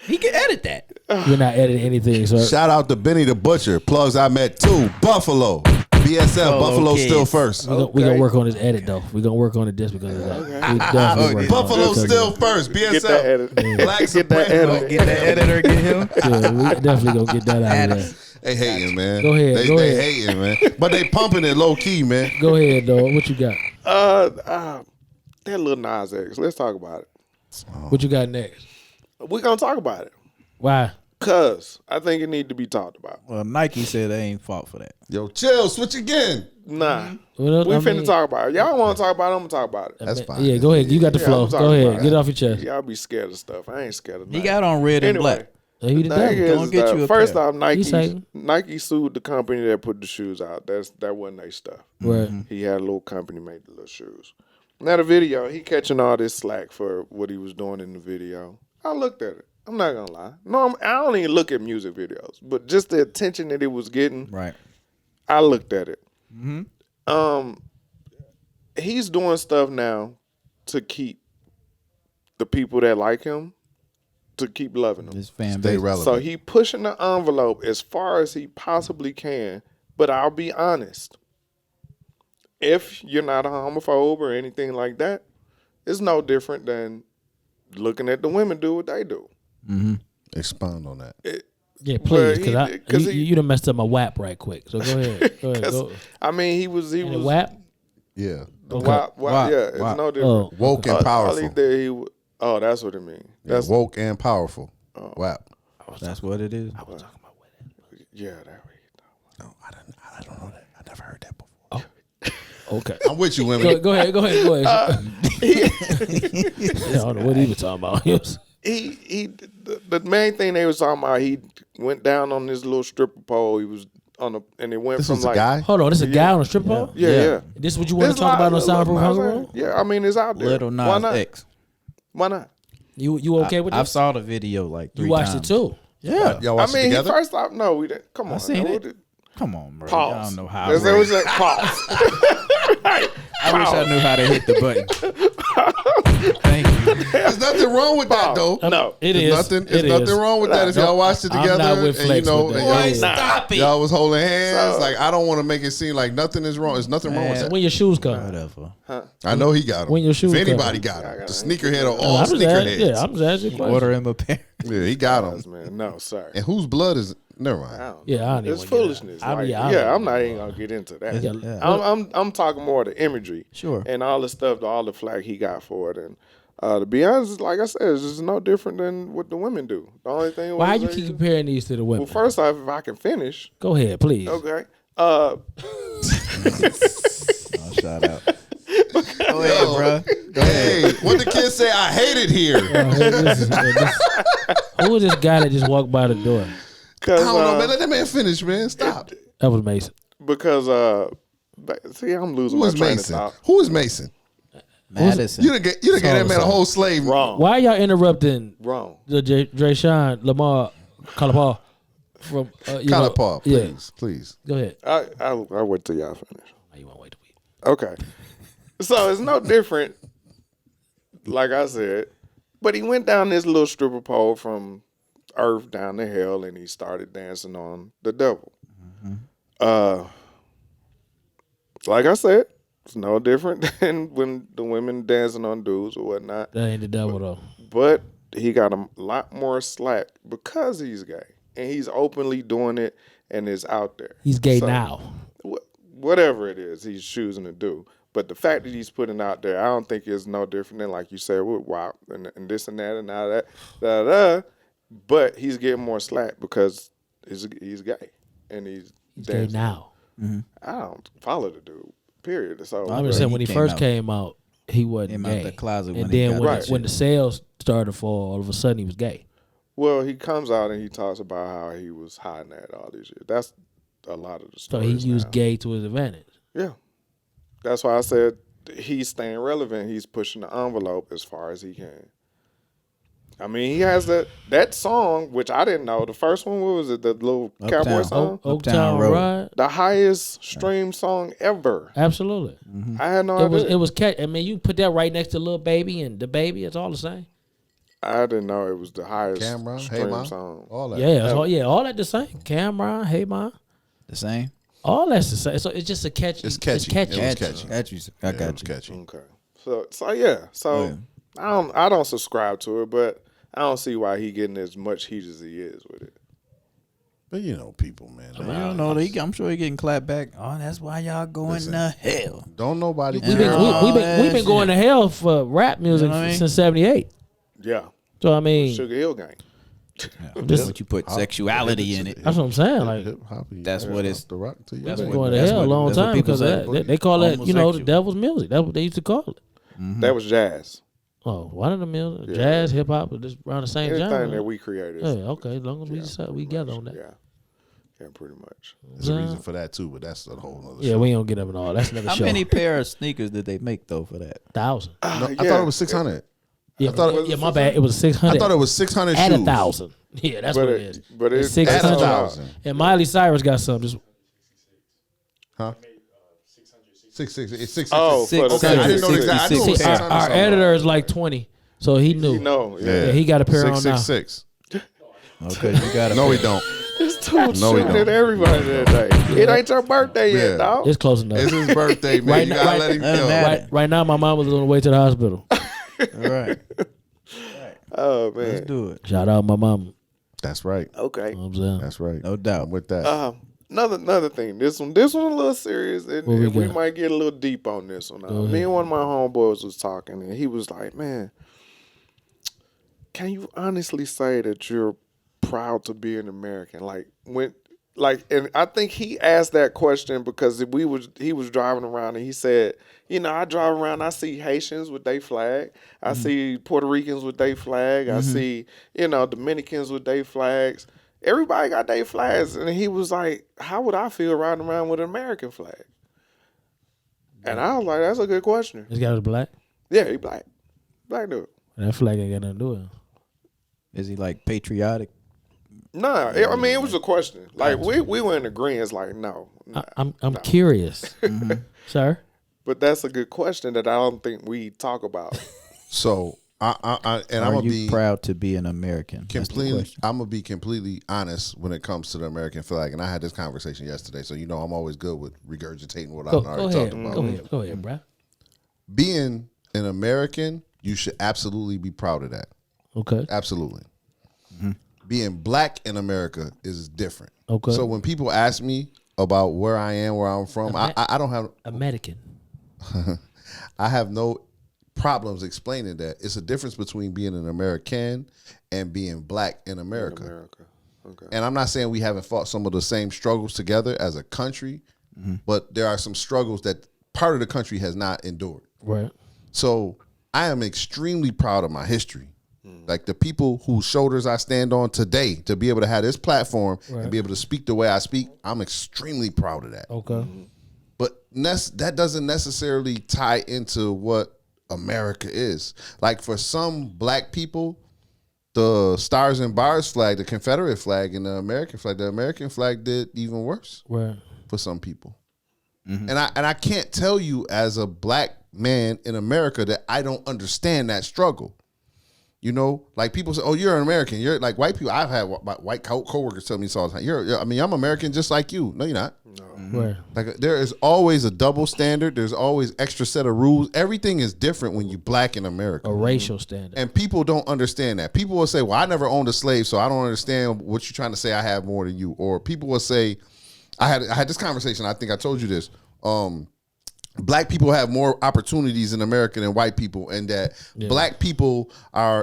Speaker 4: He can edit that.
Speaker 1: You're not editing anything, sir.
Speaker 2: Shout out to Benny the Butcher. Plugs I met too. Buffalo. BSL. Buffalo
Speaker 4: kids.
Speaker 2: still first.
Speaker 1: We gonna work on his edit though. We gonna work on it just because of that. We definitely work on it.
Speaker 2: Buffalo
Speaker 1: Because of
Speaker 2: still
Speaker 1: that.
Speaker 2: first.
Speaker 3: Get that
Speaker 2: BSL.
Speaker 3: edit.
Speaker 2: Black
Speaker 3: Get that
Speaker 2: Soprano.
Speaker 3: edit.
Speaker 4: Get the editor, get him.
Speaker 1: Yeah, we definitely gonna get that out of there.
Speaker 2: They hating, man.
Speaker 1: Go ahead,
Speaker 2: They,
Speaker 1: go
Speaker 2: they
Speaker 1: ahead.
Speaker 2: hating, man. But they pumping it low key, man.
Speaker 1: Go ahead, dog. What you got?
Speaker 3: That little Nas X. Let's talk about it.
Speaker 1: What you got next?
Speaker 3: We're gonna talk about it.
Speaker 1: Why?
Speaker 3: Cause I think it need to be talked about.
Speaker 4: Well, Nike said they ain't fought for that.
Speaker 2: Yo, chill. Switch again.
Speaker 3: Nah.
Speaker 1: Well,
Speaker 3: We
Speaker 1: I
Speaker 3: finna
Speaker 1: mean,
Speaker 3: talk about it. Y'all want to talk about it? I'm gonna talk about it.
Speaker 2: That's fine.
Speaker 1: Yeah, go ahead. You got the
Speaker 3: Yeah,
Speaker 1: flow.
Speaker 3: I'm talking
Speaker 1: Go ahead.
Speaker 3: about
Speaker 1: Get
Speaker 3: it.
Speaker 1: it off your chest.
Speaker 3: Y'all be scared of stuff. I ain't scared of
Speaker 4: He
Speaker 3: nothing.
Speaker 4: got on red and
Speaker 3: Anyway,
Speaker 4: black.
Speaker 1: He the
Speaker 3: the thing
Speaker 1: devil.
Speaker 3: is
Speaker 4: Don't get
Speaker 3: that
Speaker 4: you a
Speaker 3: first
Speaker 4: pair.
Speaker 3: off,
Speaker 1: saying-
Speaker 3: Nike sued the company that put the shoes out. That wasn't their stuff.
Speaker 1: Right.
Speaker 3: He had a little company make the little shoes. Now the video, he catching all this slack for what he was doing in the video. I looked at it. I'm not gonna lie. No, I don't even look at music videos, but just the attention that it was getting,
Speaker 4: Right.
Speaker 3: I looked at it. He's doing stuff now to keep the people that like him to keep loving him.
Speaker 4: His fan
Speaker 2: Stay
Speaker 4: base.
Speaker 2: relevant.
Speaker 3: So he pushing the envelope as far as he possibly can. But I'll be honest. If you're not a homophobe or anything like that, it's no different than looking at the women do what they do.
Speaker 2: Expound on that.
Speaker 1: Yeah, please,
Speaker 3: But
Speaker 1: because
Speaker 3: he-
Speaker 1: you done messed up my WAP right quick. So go ahead. Go ahead. Go.
Speaker 3: I mean, he was
Speaker 1: And the WAP?
Speaker 2: Yeah.
Speaker 3: the WAP,
Speaker 4: WAP,
Speaker 3: yeah, it's
Speaker 4: WAP.
Speaker 3: no
Speaker 1: Oh,
Speaker 3: different.
Speaker 2: Woke and
Speaker 3: All
Speaker 2: powerful.
Speaker 3: he did, oh, that's what it means.
Speaker 2: Yeah,
Speaker 3: That's
Speaker 2: woke and powerful. Wow.
Speaker 4: That's what it is.
Speaker 3: yeah, that way.
Speaker 2: No, I don't know that. I never heard that before.
Speaker 1: Okay.
Speaker 2: I'm with you, women.
Speaker 1: Go ahead. I don't know what he was talking about.
Speaker 3: The main thing they was talking about, he went down on this little stripper pole. He was on and it went
Speaker 2: This
Speaker 3: from
Speaker 2: was a
Speaker 3: like
Speaker 2: guy.
Speaker 1: Hold on, this a guy on a strip pole?
Speaker 3: yeah.
Speaker 1: This what you want
Speaker 3: There's
Speaker 1: to talk about on
Speaker 3: Lil
Speaker 1: Soundproof
Speaker 3: Nas
Speaker 1: Hunger
Speaker 3: X.
Speaker 1: Room?
Speaker 3: Yeah, I mean it's out there.
Speaker 4: Little
Speaker 3: Why
Speaker 4: Nas
Speaker 3: not?
Speaker 4: X.
Speaker 3: Why not?
Speaker 1: You okay with
Speaker 4: I've
Speaker 1: this?
Speaker 4: saw the video like 3
Speaker 1: You watched
Speaker 4: times.
Speaker 1: it too.
Speaker 4: Yeah.
Speaker 2: Y'all
Speaker 3: I
Speaker 2: watched it
Speaker 3: mean, he
Speaker 2: together?
Speaker 3: first off, no, we didn't. Come on,
Speaker 4: seen
Speaker 3: man.
Speaker 4: it. Come on, bro. I
Speaker 3: Pause.
Speaker 4: don't know how.
Speaker 3: There was a pause.
Speaker 4: I wish I knew how to hit the button. Thank you.
Speaker 2: There's nothing wrong with that, though.
Speaker 3: No,
Speaker 1: It
Speaker 2: There's
Speaker 1: is.
Speaker 2: nothing.
Speaker 1: It
Speaker 2: There's nothing
Speaker 1: is.
Speaker 2: wrong with that. If y'all watched it
Speaker 1: I'm
Speaker 2: together,
Speaker 1: not with
Speaker 2: and
Speaker 1: Flex
Speaker 2: you know,
Speaker 1: with
Speaker 2: and
Speaker 1: that.
Speaker 2: y'all,
Speaker 4: Stop it.
Speaker 2: y'all was holding hands.
Speaker 3: So-
Speaker 2: Like I don't want to make it seem like nothing is wrong. There's nothing wrong with
Speaker 4: Man.
Speaker 2: that.
Speaker 1: When your shoes come.
Speaker 4: Whatever.
Speaker 2: I know he got him.
Speaker 1: When your shoes
Speaker 2: if anybody
Speaker 1: come.
Speaker 2: got him, the sneakerhead or
Speaker 1: I'm
Speaker 2: all
Speaker 1: just asking,
Speaker 2: sneakerheads.
Speaker 1: yeah, I'm just asking a question.
Speaker 4: Order him a pair.
Speaker 2: Yeah, he got him.
Speaker 3: man, no, sorry.
Speaker 2: And whose blood is? Never mind.
Speaker 3: I don't
Speaker 1: Yeah, I don't even
Speaker 3: it's
Speaker 1: wanna get
Speaker 3: foolishness.
Speaker 1: out.
Speaker 3: Like,
Speaker 1: I don't
Speaker 3: I'm
Speaker 1: even
Speaker 3: not even gonna get into that.
Speaker 1: Yeah.
Speaker 3: I'm talking more of the imagery,
Speaker 4: Sure.
Speaker 3: and all the stuff, all the flack he got for it. And to be honest, like I said, it's just no different than what the women do. The only thing.
Speaker 1: Why
Speaker 3: was
Speaker 1: you
Speaker 3: they-
Speaker 1: keep comparing these to the women?
Speaker 3: Well, first off, if I can finish,
Speaker 1: Go ahead, please.
Speaker 3: okay.
Speaker 4: Shout out. Go ahead, bro.
Speaker 2: Hey, what the kids say? I hate it here.
Speaker 1: Who was this guy that just walked by the door?
Speaker 2: I don't know, man. Let that man finish, man. Stop.
Speaker 1: That was Mason.
Speaker 3: Because see, I'm losing
Speaker 2: Who
Speaker 3: my
Speaker 2: is
Speaker 3: train of
Speaker 2: Mason?
Speaker 3: thought.
Speaker 2: Who is Mason?
Speaker 4: Madison.
Speaker 2: You done gave that man a whole slave.
Speaker 3: Wrong.
Speaker 1: Why y'all interrupting
Speaker 3: Wrong.
Speaker 1: the Dre Sean Lamar Calipar from
Speaker 2: Calipar,
Speaker 1: Yeah,
Speaker 2: please.
Speaker 1: go ahead.
Speaker 3: I'll wait till y'all finish.
Speaker 1: Oh, you want to wait a week?
Speaker 3: Okay. So it's no different, like I said, but he went down this little stripper pole from earth down to hell and he started dancing on the devil. Like I said, it's no different than when the women dancing on dudes or whatnot.
Speaker 1: That ain't the devil though.
Speaker 3: But he got a lot more slack because he's gay. And he's openly doing it and is out there.
Speaker 1: He's gay
Speaker 3: So,
Speaker 1: now.
Speaker 3: Whatever it is he's choosing to do. But the fact that he's putting out there, I don't think is no different than like you said with WAP and this and that and all that. But he's getting more slack because he's gay and he's
Speaker 1: Gay
Speaker 3: dancing.
Speaker 1: now.
Speaker 3: I don't follow the dude. Period. So
Speaker 1: I'm
Speaker 4: But
Speaker 1: just saying
Speaker 4: he
Speaker 1: when he
Speaker 4: came
Speaker 1: first
Speaker 4: out-
Speaker 1: came out, he wasn't
Speaker 4: Came out
Speaker 1: gay.
Speaker 4: the closet
Speaker 1: and
Speaker 4: when he
Speaker 1: then
Speaker 4: got
Speaker 1: when,
Speaker 3: that
Speaker 1: when the
Speaker 4: shit.
Speaker 1: sales started to fall, all of a sudden he was gay.
Speaker 3: well, he comes out and he talks about how he was hiding that all these years. That's a lot of the
Speaker 1: So
Speaker 3: stories.
Speaker 1: he used
Speaker 3: now.
Speaker 1: gay to his advantage.
Speaker 3: Yeah. That's why I said he's staying relevant. He's pushing the envelope as far as he can. I mean, he has that song, which I didn't know. The first one, what was it? The little Cowboy
Speaker 4: Uptown.
Speaker 3: song?
Speaker 1: Oaktown
Speaker 4: Road.
Speaker 1: Ride.
Speaker 3: The highest streamed song ever.
Speaker 1: Absolutely.
Speaker 3: I had no
Speaker 1: It was
Speaker 3: idea.
Speaker 1: it was catch. I mean, you put that right next to Lil Baby and the Baby. It's all the same.
Speaker 3: I didn't know it was the highest
Speaker 2: Camera, hey
Speaker 3: streamed
Speaker 2: ma,
Speaker 3: song.
Speaker 2: all that.
Speaker 1: Yeah, all that the same. Cameron, Hey Ma,
Speaker 4: The same.
Speaker 1: all that's the same. So it's just a catchy.
Speaker 2: It's catchy.
Speaker 1: It's catchy.
Speaker 2: It was catchy.
Speaker 4: Got you. I
Speaker 2: Yeah, it
Speaker 4: got
Speaker 2: was
Speaker 4: you.
Speaker 2: catchy.
Speaker 3: Okay. So yeah. So I don't subscribe to it, but I don't see why he getting as much heat as he is with it.
Speaker 2: But you know, people, man.
Speaker 4: You don't know. I'm sure he getting clapped back. Oh, that's why y'all going to hell.
Speaker 2: Don't nobody
Speaker 1: We've
Speaker 2: care.
Speaker 1: been
Speaker 4: that
Speaker 1: going to hell for rap music
Speaker 4: know what I mean?
Speaker 1: since '78.
Speaker 3: Yeah.
Speaker 1: So I mean,
Speaker 3: Sugar Hill Gang.
Speaker 1: This-
Speaker 4: But you put sexuality in it.
Speaker 1: that's what I'm saying. Like
Speaker 2: Hip hop,
Speaker 4: That's what it's-
Speaker 2: the rock to you.
Speaker 4: that's
Speaker 1: been
Speaker 4: what-
Speaker 1: going to
Speaker 4: that's
Speaker 1: hell a
Speaker 4: what-
Speaker 1: long
Speaker 4: that's what
Speaker 1: time
Speaker 4: people
Speaker 1: because of
Speaker 4: say.
Speaker 1: that. They call it, the
Speaker 4: Homosexual.
Speaker 1: devil's music. That's what they used to call it.
Speaker 3: That was jazz.
Speaker 1: Oh, one of the music, jazz, hip hop, just around the same
Speaker 3: Anything
Speaker 1: genre.
Speaker 3: that we created.
Speaker 1: Yeah, okay, as long as we gather on that.
Speaker 3: Yeah. Yeah, pretty much.
Speaker 2: There's a reason for that too, but that's a whole other
Speaker 1: Yeah,
Speaker 2: show.
Speaker 1: we ain't gonna get up and all. That's another
Speaker 4: How
Speaker 1: show.
Speaker 4: many pair of sneakers did they make though for that?
Speaker 1: 1,000.
Speaker 2: No,
Speaker 3: Yeah.
Speaker 2: I thought it was 600.
Speaker 1: Yeah,
Speaker 2: I thought it
Speaker 1: yeah, my bad. It was 600.
Speaker 2: I thought it was 600
Speaker 1: at
Speaker 2: shoes.
Speaker 1: 1,000. Yeah, that's
Speaker 3: But
Speaker 1: what
Speaker 3: it-
Speaker 1: it is.
Speaker 3: but
Speaker 1: It's
Speaker 3: it-
Speaker 2: At
Speaker 1: 600.
Speaker 2: 1,000.
Speaker 1: And Miley Cyrus got some. Just
Speaker 2: Huh? 666. It's 666.
Speaker 3: Oh,
Speaker 4: Six-
Speaker 3: for the
Speaker 2: Okay, I didn't know the exact. I knew it was
Speaker 1: see, our
Speaker 2: 600 something.
Speaker 1: editor is like 20, so he knew.
Speaker 3: You know,
Speaker 1: Yeah, he got a pair on now.
Speaker 2: 666.
Speaker 4: Okay, you got
Speaker 2: No, we don't.
Speaker 3: It's too
Speaker 2: No, we
Speaker 3: shooting
Speaker 2: don't.
Speaker 3: at everybody that day. It ain't your birthday
Speaker 2: Yeah.
Speaker 3: yet, dog.
Speaker 1: It's close enough.
Speaker 2: It's his birthday, man.
Speaker 1: Right
Speaker 2: You
Speaker 1: now-
Speaker 2: gotta let him
Speaker 4: Doesn't
Speaker 2: know.
Speaker 4: matter.
Speaker 1: Right now, my mom was on the way to the hospital.
Speaker 4: All right,
Speaker 3: Oh man.
Speaker 4: let's do it.
Speaker 1: Shout out my mom.
Speaker 2: That's right.
Speaker 3: Okay.
Speaker 1: You know what I'm saying?
Speaker 2: That's right.
Speaker 4: No doubt.
Speaker 2: I'm with that.
Speaker 3: Another thing. This one a little serious, and
Speaker 1: What we
Speaker 3: we
Speaker 1: got?
Speaker 3: might get a little deep on this one.
Speaker 1: Go
Speaker 3: Me
Speaker 1: ahead.
Speaker 3: and one of my homeboys was talking, and he was like, "Man, can you honestly say that you're proud to be an American?" And I think he asked that question because he was driving around and he said, I drive around, I see Haitians with their flag, I see Puerto Ricans with their flag, I see, Dominicans with their flags. Everybody got their flags. And he was like, how would I feel riding around with an American flag? And I was like, that's a good question.
Speaker 1: This guy was black.
Speaker 3: Yeah, he black. Black dude.
Speaker 1: That flag ain't got nothing to do with it.
Speaker 4: Is he like patriotic?
Speaker 3: Nah, I mean, it was a question. Like, we were in agreement, like, no.
Speaker 1: I'm curious, sir.
Speaker 3: But that's a good question that I don't think we talk about.
Speaker 2: So I'm
Speaker 4: Are
Speaker 2: gonna
Speaker 4: you
Speaker 2: be
Speaker 4: proud to be an American? That's the
Speaker 2: completely.
Speaker 4: question.
Speaker 2: I'm gonna be completely honest when it comes to the American flag, and I had this conversation yesterday. So I'm always good with regurgitating what I
Speaker 1: Go
Speaker 2: already
Speaker 1: ahead.
Speaker 2: talked about.
Speaker 1: Go ahead, bro.
Speaker 2: Being an American, you should absolutely be proud of that.
Speaker 1: Okay.
Speaker 2: Absolutely. Being black in America is different.
Speaker 1: Okay.
Speaker 2: So when people ask me about where I am, where I'm from, I don't have
Speaker 1: American.
Speaker 2: I have no problems explaining that. It's a difference between being an American and being black in America.
Speaker 3: America. Okay.
Speaker 2: And I'm not saying we haven't fought some of the same struggles together as a country, but there are some struggles that part of the country has not endured.
Speaker 1: Right.
Speaker 2: So I am extremely proud of my history. Like the people whose shoulders I stand on today to be able to have this platform and be able to speak the way I speak, I'm extremely proud of that.
Speaker 1: Okay.
Speaker 2: But that doesn't necessarily tie into what America is. Like for some black people, the Stars and Bars flag, the Confederate flag, and the American flag did even worse
Speaker 1: Right.
Speaker 2: for some people. And I can't tell you as a black man in America that I don't understand that struggle. Like people say, "Oh, you're an American." You're like white people. I've had white coworkers tell me this all the time. I'm American just like you. No, you're not.
Speaker 1: Right.
Speaker 2: Like there is always a double standard. There's always extra set of rules. Everything is different when you black in America.
Speaker 1: A racial standard.
Speaker 2: And people don't understand that. People will say, "Well, I never owned a slave, so I don't understand what you're trying to say. I have more than you." Or people will say, "I had this conversation. I think I told you this. Black people have more opportunities in America than white people, and that black people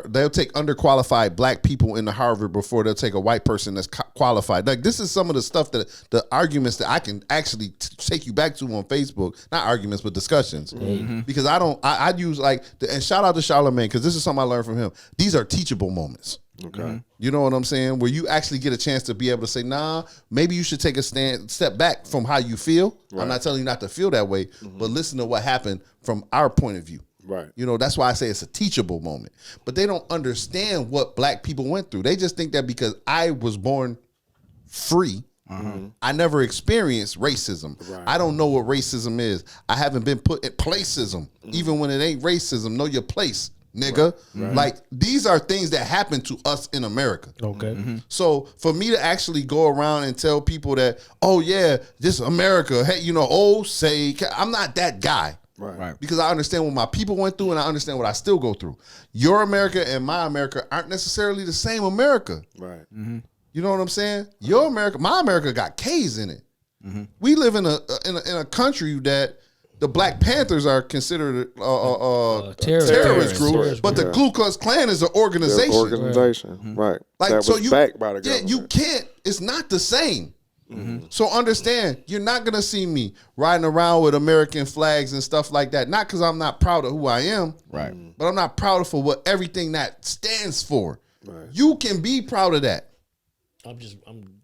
Speaker 2: they'll take underqualified black people into Harvard before they'll take a white person that's qualified." Like this is some of the stuff that the arguments that I can actually take you back to on Facebook, not arguments, but discussions. Because I use and shout out to Charlamagne, because this is something I learned from him. These are teachable moments.
Speaker 3: Okay.
Speaker 2: You know what I'm saying? Where you actually get a chance to be able to say, nah, maybe you should take a step back from how you feel. Right. I'm not telling you not to feel that way, but listen to what happened from our point of view.
Speaker 3: Right.
Speaker 2: That's why I say it's a teachable moment. But they don't understand what black people went through. They just think that because I was born free, I never experienced racism. Right. I don't know what racism is. I haven't been put in placism. Even when it ain't racism, know your place. Nigga,
Speaker 3: right.
Speaker 2: Like these are things that happen to us in America.
Speaker 1: Okay.
Speaker 2: So for me to actually go around and tell people that, oh yeah, this America, hey, I'm not that guy.
Speaker 3: Right.
Speaker 2: Because I understand what my people went through and I understand what I still go through. Your America and my America aren't necessarily the same America.
Speaker 3: Right.
Speaker 2: You know what I'm saying? Your America, my America got K's in it. We live in a country that the Black Panthers are considered a terrorist group, but the Ku Klux Klan is an organization.
Speaker 3: Right.
Speaker 2: Like
Speaker 3: that
Speaker 2: so
Speaker 3: was backed by the
Speaker 2: yeah,
Speaker 3: government.
Speaker 2: you can't. It's not the same. So understand, you're not gonna see me riding around with American flags and stuff like that. Not because I'm not proud of who I am,
Speaker 4: Right.
Speaker 2: but I'm not proud of for what everything that stands for.
Speaker 3: Right.
Speaker 2: You can be proud of that.
Speaker 1: I'm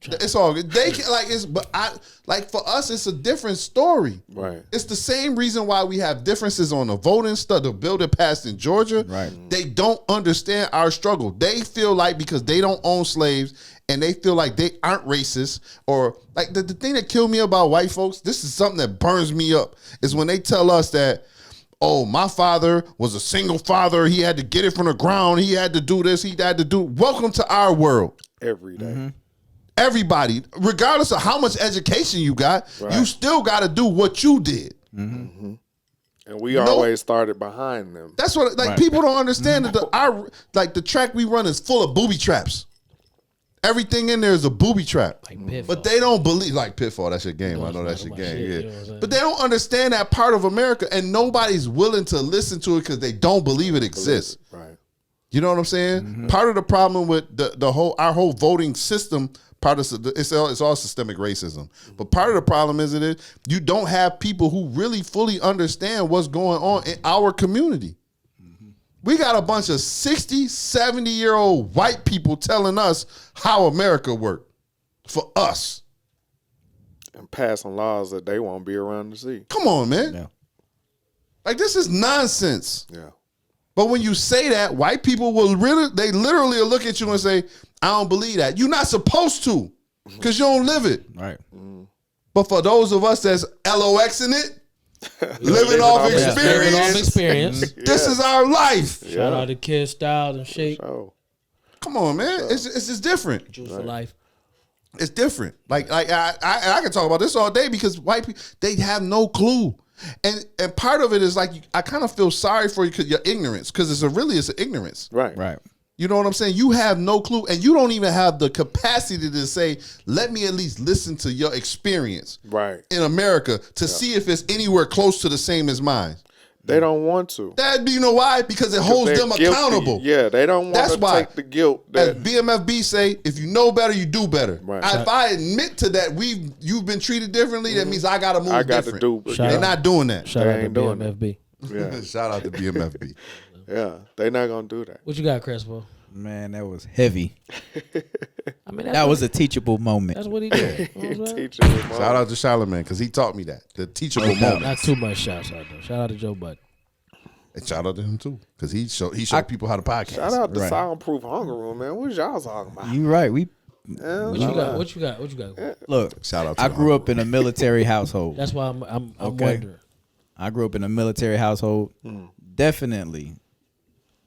Speaker 1: trying.
Speaker 2: It's all good. They can, but for us, it's a different story.
Speaker 3: Right.
Speaker 2: It's the same reason why we have differences on the voting stuff, the bill that passed in Georgia.
Speaker 4: Right.
Speaker 2: They don't understand our struggle. They feel like because they don't own slaves and they feel like they aren't racist, or like the thing that killed me about white folks, this is something that burns me up, is when they tell us that, oh, my father was a single father. He had to get it from the ground. He had to do this. He had to do. Welcome to our world.
Speaker 3: Every day.
Speaker 2: Everybody, regardless of how much education you got, you still got to do what you did.
Speaker 3: And we always started behind them.
Speaker 2: That's what people don't understand that the track we run is full of booby traps. Everything in there is a booby trap. But they don't believe, like Pitfall, that's your game. I know that's your game.
Speaker 1: Shit,
Speaker 2: yeah.
Speaker 1: you know what I'm saying?
Speaker 2: But they don't understand that part of America, and nobody's willing to listen to it because they don't believe it exists.
Speaker 3: Right.
Speaker 2: You know what I'm saying? Part of the problem with our whole voting system, it's all systemic racism. But part of the problem is you don't have people who really fully understand what's going on in our community. We got a bunch of 60, 70-year-old white people telling us how America worked for us.
Speaker 3: And passing laws that they won't be around to see.
Speaker 2: Come on, man.
Speaker 4: Yeah.
Speaker 2: Like, this is nonsense.
Speaker 3: Yeah.
Speaker 2: But when you say that, white people they literally will look at you and say, I don't believe that. You're not supposed to, because you don't live it.
Speaker 4: Right.
Speaker 2: But for those of us that's LOXing it, living off experience, this is our life.
Speaker 1: Shout out to Kid Styles and Shake.
Speaker 3: Oh.
Speaker 2: Come on, man. It's just different.
Speaker 1: Juice for life.
Speaker 2: It's different. Like I can talk about this all day because white people, they have no clue. And part of it is like, I kind of feel sorry for you because your ignorance, because it's an ignorance.
Speaker 3: Right.
Speaker 4: Right.
Speaker 2: You know what I'm saying? You have no clue, and you don't even have the capacity to say, let me at least listen to your experience in America to see if it's anywhere close to the same as mine.
Speaker 3: They don't want to.
Speaker 2: That, you know why? Because it holds them
Speaker 3: guilty.
Speaker 2: accountable.
Speaker 3: Yeah, they don't want to take the guilt.
Speaker 2: As BMFB say, if you know better, you do better.
Speaker 3: Right.
Speaker 2: If I admit to that you've been treated differently, that means I got to move different. They're not doing that.
Speaker 1: Shout out to
Speaker 3: ain't doing
Speaker 1: BMFB.
Speaker 3: Yeah.
Speaker 2: Shout out to BMFB.
Speaker 3: Yeah, they not going to do that.
Speaker 1: What you got, Crespo?
Speaker 4: Man, that was heavy.
Speaker 1: I mean,
Speaker 4: That was a teachable moment.
Speaker 1: That's what he did. You know what I'm saying?
Speaker 3: Teaching them all.
Speaker 2: Shout out to Charlamagne because he taught me that. The teachable moment.
Speaker 1: Not too much shouts out though. Shout out to Joe Budden.
Speaker 2: And shout out to him too because he showed people how to podcast.
Speaker 3: Shout out to
Speaker 4: Right.
Speaker 3: Soundproof Hunger Room, man. What y'all talking about?
Speaker 4: You right.
Speaker 1: What you got?
Speaker 4: Look.
Speaker 2: Shout out to
Speaker 4: I
Speaker 2: him.
Speaker 4: grew up in a military household.
Speaker 1: That's why I'm
Speaker 4: Okay.
Speaker 1: wondering.
Speaker 4: I grew up in a military household. Definitely,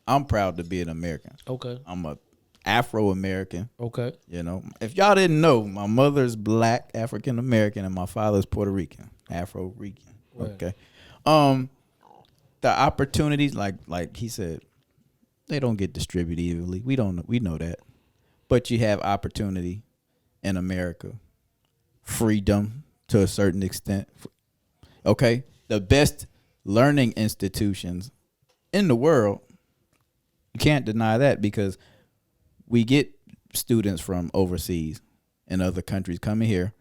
Speaker 4: I'm proud to be an American.
Speaker 1: Okay.
Speaker 4: I'm a Afro-American.
Speaker 1: Okay.
Speaker 4: You know, if y'all didn't know, my mother's black African American and my father's Puerto Rican, Afro-Rican.
Speaker 1: Right.
Speaker 4: Okay. The opportunities, like he said, they don't get distributed evenly. We know that, but you have opportunity in America, freedom to a certain extent. Okay, the best learning institutions in the world. You can't deny that because we get students from overseas and other countries coming here,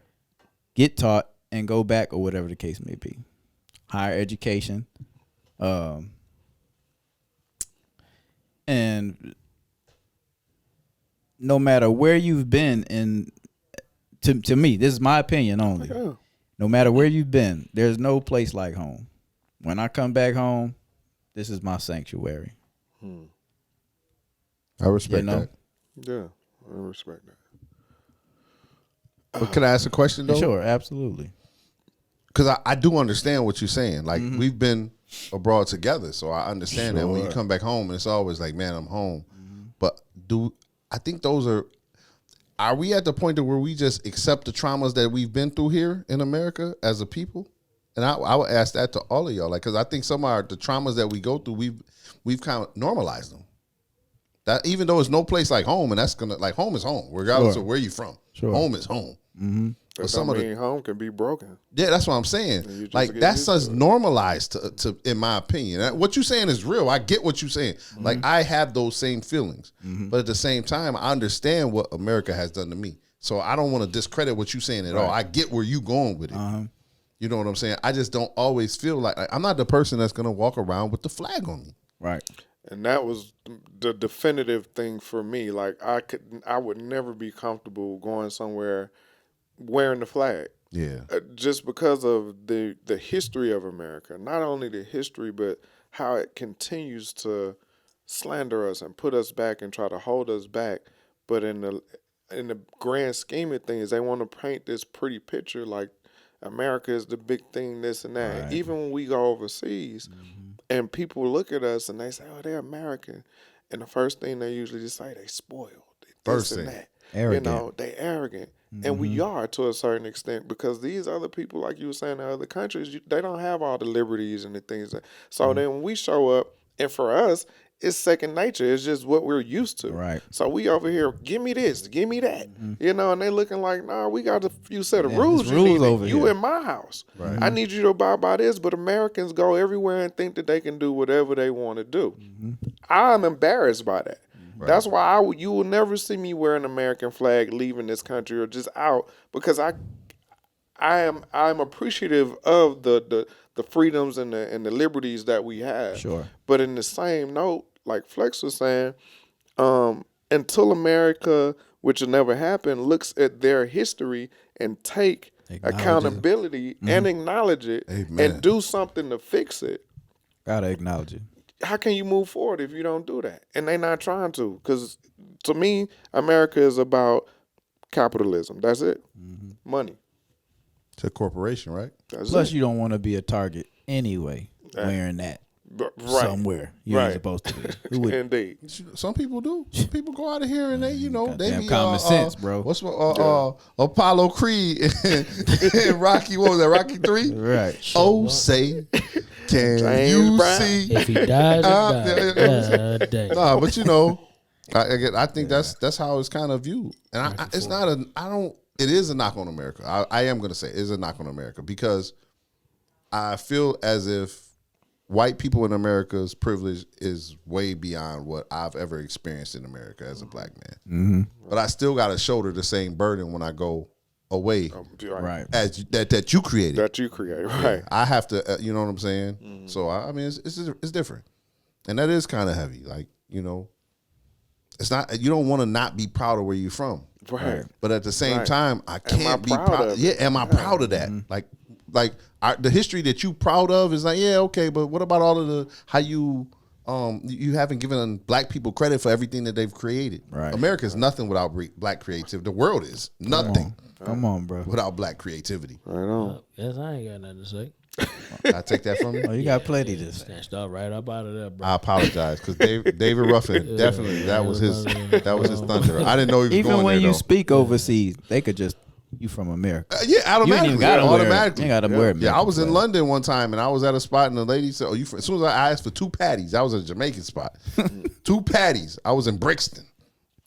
Speaker 4: get taught, and go back or whatever the case may be. Higher education. And no matter where you've been to me, this is my opinion only.
Speaker 3: Yeah.
Speaker 4: No matter where you've been, there's no place like home. When I come back home, this is my sanctuary.
Speaker 2: I respect
Speaker 4: You know?
Speaker 2: that.
Speaker 3: Yeah, I respect that.
Speaker 2: But can I ask a question though?
Speaker 4: Sure, absolutely.
Speaker 2: Because I do understand what you're saying. Like we've been abroad together, so I understand that when you come back home, it's always like, man, I'm home. But I think are we at the point where we just accept the traumas that we've been through here in America as a people? And I would ask that to all of y'all, like, because I think some of the traumas that we go through, we've kind of normalized them. That even though it's no place like home, and that's gonna like home is home, regardless of where you're from.
Speaker 4: Sure.
Speaker 2: Home is home.
Speaker 3: But some of home can be broken.
Speaker 2: Yeah, that's what I'm saying.
Speaker 3: just
Speaker 2: Like
Speaker 3: get
Speaker 2: that's
Speaker 3: used
Speaker 2: us
Speaker 3: to it.
Speaker 2: normalized to, in my opinion. What you're saying is real. I get what you're saying. Like I have those same feelings, but at the same time, I understand what America has done to me. So I don't want to discredit what you're saying at all. I get where you going with it. You know what I'm saying? I just don't always feel like I'm not the person that's gonna walk around with the flag on me.
Speaker 4: Right.
Speaker 3: And that was the definitive thing for me. Like I would never be comfortable going somewhere wearing the flag.
Speaker 2: Yeah.
Speaker 3: Just because of the history of America. Not only the history, but how it continues to slander us and put us back and try to hold us back. But in the grand scheme of things, they want to paint this pretty picture like America is the big thing, this and that.
Speaker 4: Right.
Speaker 3: Even when we go overseas and people look at us and they say, oh, they're American. And the first thing they usually just say, they spoiled. They
Speaker 2: First
Speaker 3: this and
Speaker 2: thing.
Speaker 3: that.
Speaker 4: Arrogant.
Speaker 3: You know, they arrogant. And we are to a certain extent because these other people, like you were saying, in other countries, they don't have all the liberties and the things. So then when we show up, and for us, it's second nature. It's just what we're used to.
Speaker 4: Right.
Speaker 3: So we over here, give me this, give me that. You know, and they looking like, nah, we got a few set of rules.
Speaker 4: there's rules over
Speaker 3: you
Speaker 4: here.
Speaker 3: in my house. Right. I need you to abide by this. But Americans go everywhere and think that they can do whatever they want to do. I'm embarrassed by that. Right. That's why you will never see me wear an American flag leaving this country or just out because I'm appreciative of the freedoms and the liberties that we have.
Speaker 4: Sure. But
Speaker 3: in the same note, like Flex was saying, until America, which will never happen, looks at their history and take accountability and acknowledge it and do something to fix it.
Speaker 4: Gotta acknowledge it.
Speaker 3: How can you move forward if you don't do that? And they're not trying to. Because to me, America is about capitalism. That's it. Money.
Speaker 2: It's a corporation, right?
Speaker 3: That's
Speaker 4: Plus,
Speaker 3: it.
Speaker 4: you don't want to be a target anyway wearing that somewhere you ain't supposed to be. Who would-
Speaker 3: Indeed.
Speaker 2: Some people do. Some people go out of here and they, they
Speaker 4: Goddamn
Speaker 2: be
Speaker 4: common sense, bro.
Speaker 2: What's Apollo Creed and Rocky? What was that? Rocky 3?
Speaker 4: Right.
Speaker 2: Oh, say, can
Speaker 3: James
Speaker 2: you
Speaker 3: Brown.
Speaker 2: see?
Speaker 1: If he dies, he dies. Dang.
Speaker 2: Nah, but I think that's how it's kind of viewed, and it's not a. I don't. It is a knock on America. I am going to say it is a knock on America because I feel as if white people in America's privilege is way beyond what I've ever experienced in America as a black man. But I still got to shoulder the same burden when I go away
Speaker 4: Right.
Speaker 2: as that you created.
Speaker 3: That you created, right.
Speaker 2: I have to, you know what I'm saying? So, I mean, it's different. And that is kind of heavy. Like, it's not, you don't want to not be proud of where you're from.
Speaker 3: Right.
Speaker 2: But at the same
Speaker 3: Right.
Speaker 2: time, I can't be
Speaker 3: proud
Speaker 2: proud.
Speaker 3: of it?
Speaker 2: Yeah, am I proud of that? Like the history that you proud of is like, yeah, okay, but what about all of how you haven't given black people credit for everything that they've created.
Speaker 4: Right.
Speaker 2: America is nothing without black creativity. The world is nothing
Speaker 4: Come on, bro.
Speaker 2: without black creativity.
Speaker 3: Right on.
Speaker 1: Yes, I ain't got nothing to say.
Speaker 2: I take that from you.
Speaker 4: Oh, you got plenty to say.
Speaker 1: Snatched up right up out of there, bro.
Speaker 2: I apologize because David Ruffin definitely that was his thunder. I didn't know he was
Speaker 4: Even
Speaker 2: going
Speaker 4: when
Speaker 2: there,
Speaker 4: you
Speaker 2: though.
Speaker 4: speak overseas, they could just you from America.
Speaker 2: Yeah, automatically.
Speaker 4: even gotta wear it.
Speaker 2: automatically.
Speaker 4: You ain't gotta wear it,
Speaker 2: Yeah, I
Speaker 4: man.
Speaker 2: was in London one time and I was at a spot and the lady said, "Oh, you?" As soon as I asked for 2 patties, I was at a Jamaican spot. 2 patties. I was in Brixton.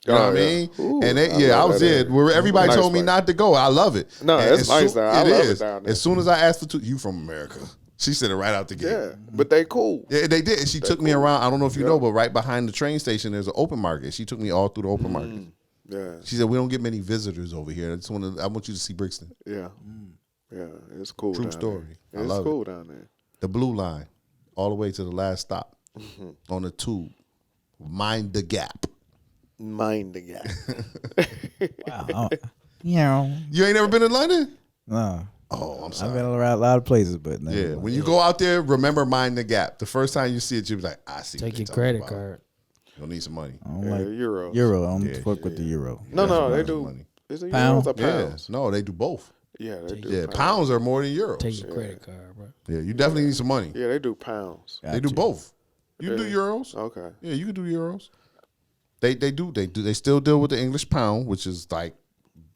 Speaker 2: You know what I mean?
Speaker 3: Ooh,
Speaker 2: and
Speaker 3: I
Speaker 2: I
Speaker 3: love
Speaker 2: was
Speaker 3: that
Speaker 2: in where everybody
Speaker 3: Nice
Speaker 2: told me
Speaker 3: place.
Speaker 2: not to go. I love it.
Speaker 3: No,
Speaker 2: And
Speaker 3: it's nice there. I love it down there.
Speaker 2: As soon as I asked for 2, you from America. She said it right out the gate.
Speaker 3: Yeah, but they cool.
Speaker 2: Yeah, they did. And she took me around. I don't know if you know, but right behind the train station, there's an open market. She took me all through the open market.
Speaker 3: Yeah,
Speaker 2: She said, "We don't get many visitors over here. I want you to see Brixton.
Speaker 3: yeah, yeah. It's cool.
Speaker 2: True
Speaker 3: down
Speaker 2: story.
Speaker 3: There.
Speaker 2: I
Speaker 3: It's
Speaker 2: love
Speaker 3: cool down there.
Speaker 2: The blue line, all the way to the last stop on the tube. Mind the gap.
Speaker 3: Mind the gap.
Speaker 4: Wow. Yeah.
Speaker 2: You ain't never been in London?
Speaker 4: No.
Speaker 2: Oh, I'm
Speaker 4: I've
Speaker 2: sorry.
Speaker 4: been around a lot of places, but no.
Speaker 2: Yeah, when you go out there, remember Mind the Gap. The first time you see it, you'll be like, I see.
Speaker 1: Take
Speaker 2: what
Speaker 1: your
Speaker 2: they're
Speaker 1: credit
Speaker 2: talking about.
Speaker 1: card.
Speaker 2: You'll need some money.
Speaker 4: I don't
Speaker 3: Yeah,
Speaker 4: like
Speaker 3: Euros.
Speaker 4: Euro. I don't
Speaker 2: Yeah,
Speaker 4: fuck with the Euro.
Speaker 3: No, they
Speaker 2: That's
Speaker 3: do.
Speaker 2: money.
Speaker 3: Is it
Speaker 4: Pound?
Speaker 3: euros or
Speaker 2: Yeah,
Speaker 3: pounds?
Speaker 2: no, they do both.
Speaker 3: Yeah, they do.
Speaker 2: Yeah, pounds are more than euros.
Speaker 1: Take your credit card, bro.
Speaker 2: Yeah, you definitely need some money.
Speaker 3: Yeah, they do pounds.
Speaker 2: They do
Speaker 4: Gotcha.
Speaker 2: both. You do
Speaker 3: Yeah.
Speaker 2: euros.
Speaker 3: Okay.
Speaker 2: Yeah, you can do euros. They do. They still deal with the English pound, which is like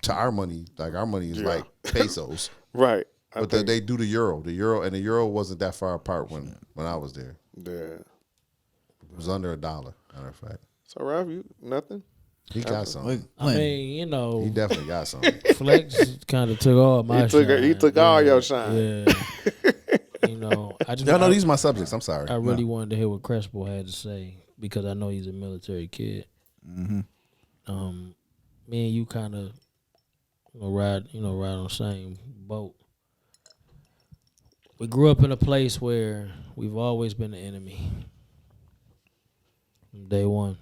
Speaker 2: to our money. Like our money is
Speaker 3: Yeah.
Speaker 2: like pesos.
Speaker 3: Right.
Speaker 2: But they do the euro. The euro wasn't that far apart when I was there.
Speaker 3: Yeah.
Speaker 2: It was under $1. Matter of fact,
Speaker 3: So Ralph, you nothing?
Speaker 2: he got something.
Speaker 1: I mean,
Speaker 2: He definitely got something.
Speaker 1: Flex kind of took all my shine.
Speaker 3: He took all your shine.
Speaker 1: Yeah. I just
Speaker 2: Y'all know these are my subjects. I'm sorry.
Speaker 1: I really wanted to hear what Crespo had to say because I know he's a military kid.
Speaker 4: Mm-hmm.
Speaker 1: Me and you kind of ride on the same boat. We grew up in a place where we've always been the enemy. Day one.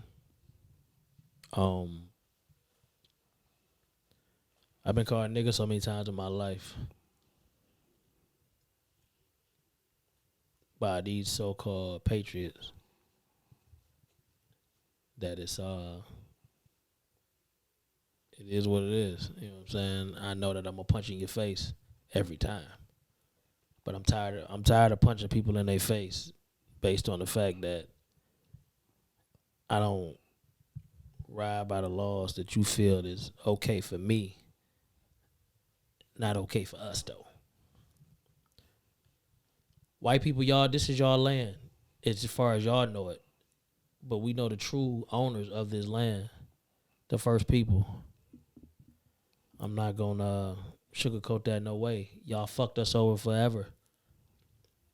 Speaker 1: I've been called nigga so many times in my life by these so-called patriots that it is what it is. You know what I'm saying? I know that I'm gonna punch in your face every time, but I'm tired of punching people in their face based on the fact that I don't ride by the laws that you feel is okay for me, not okay for us though. White people, y'all, this is y'all land. It's as far as y'all know it. But we know the true owners of this land, the first people. I'm not gonna sugarcoat that no way. Y'all fucked us over forever.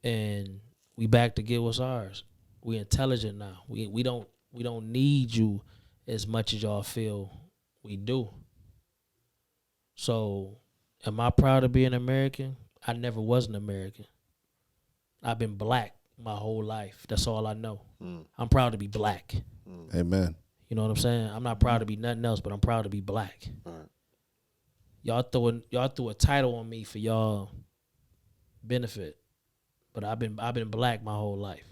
Speaker 1: And we back to get what's ours. We intelligent now. We don't need you as much as y'all feel we do. So, am I proud of being American? I never was an American. I've been black my whole life. That's all I know. I'm proud to be black.
Speaker 2: Amen.
Speaker 1: You know what I'm saying? I'm not proud to be nothing else, but I'm proud to be black.
Speaker 3: Right.
Speaker 1: Y'all threw a title on me for y'all benefit, but I've been black my whole life.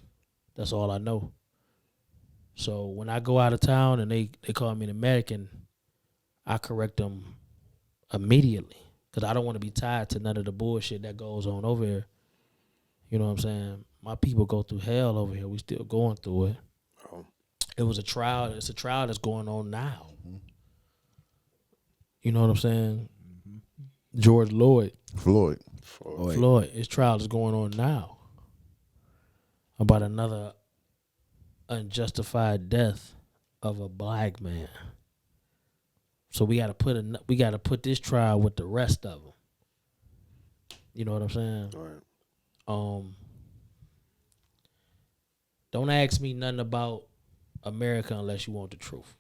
Speaker 1: That's all I know. So when I go out of town and they call me an American, I correct them immediately because I don't want to be tied to none of the bullshit that goes on over here. You know what I'm saying? My people go through hell over here. We still going through it.
Speaker 3: Oh.
Speaker 1: It was a trial. It's a trial that's going on now. You know what I'm saying? George
Speaker 2: Floyd.
Speaker 1: Floyd. His trial is going on now about another unjustified death of a black man. So we got to put this trial with the rest of them. You know what I'm saying?
Speaker 3: All right.
Speaker 1: Don't ask me nothing about America unless you want the truth.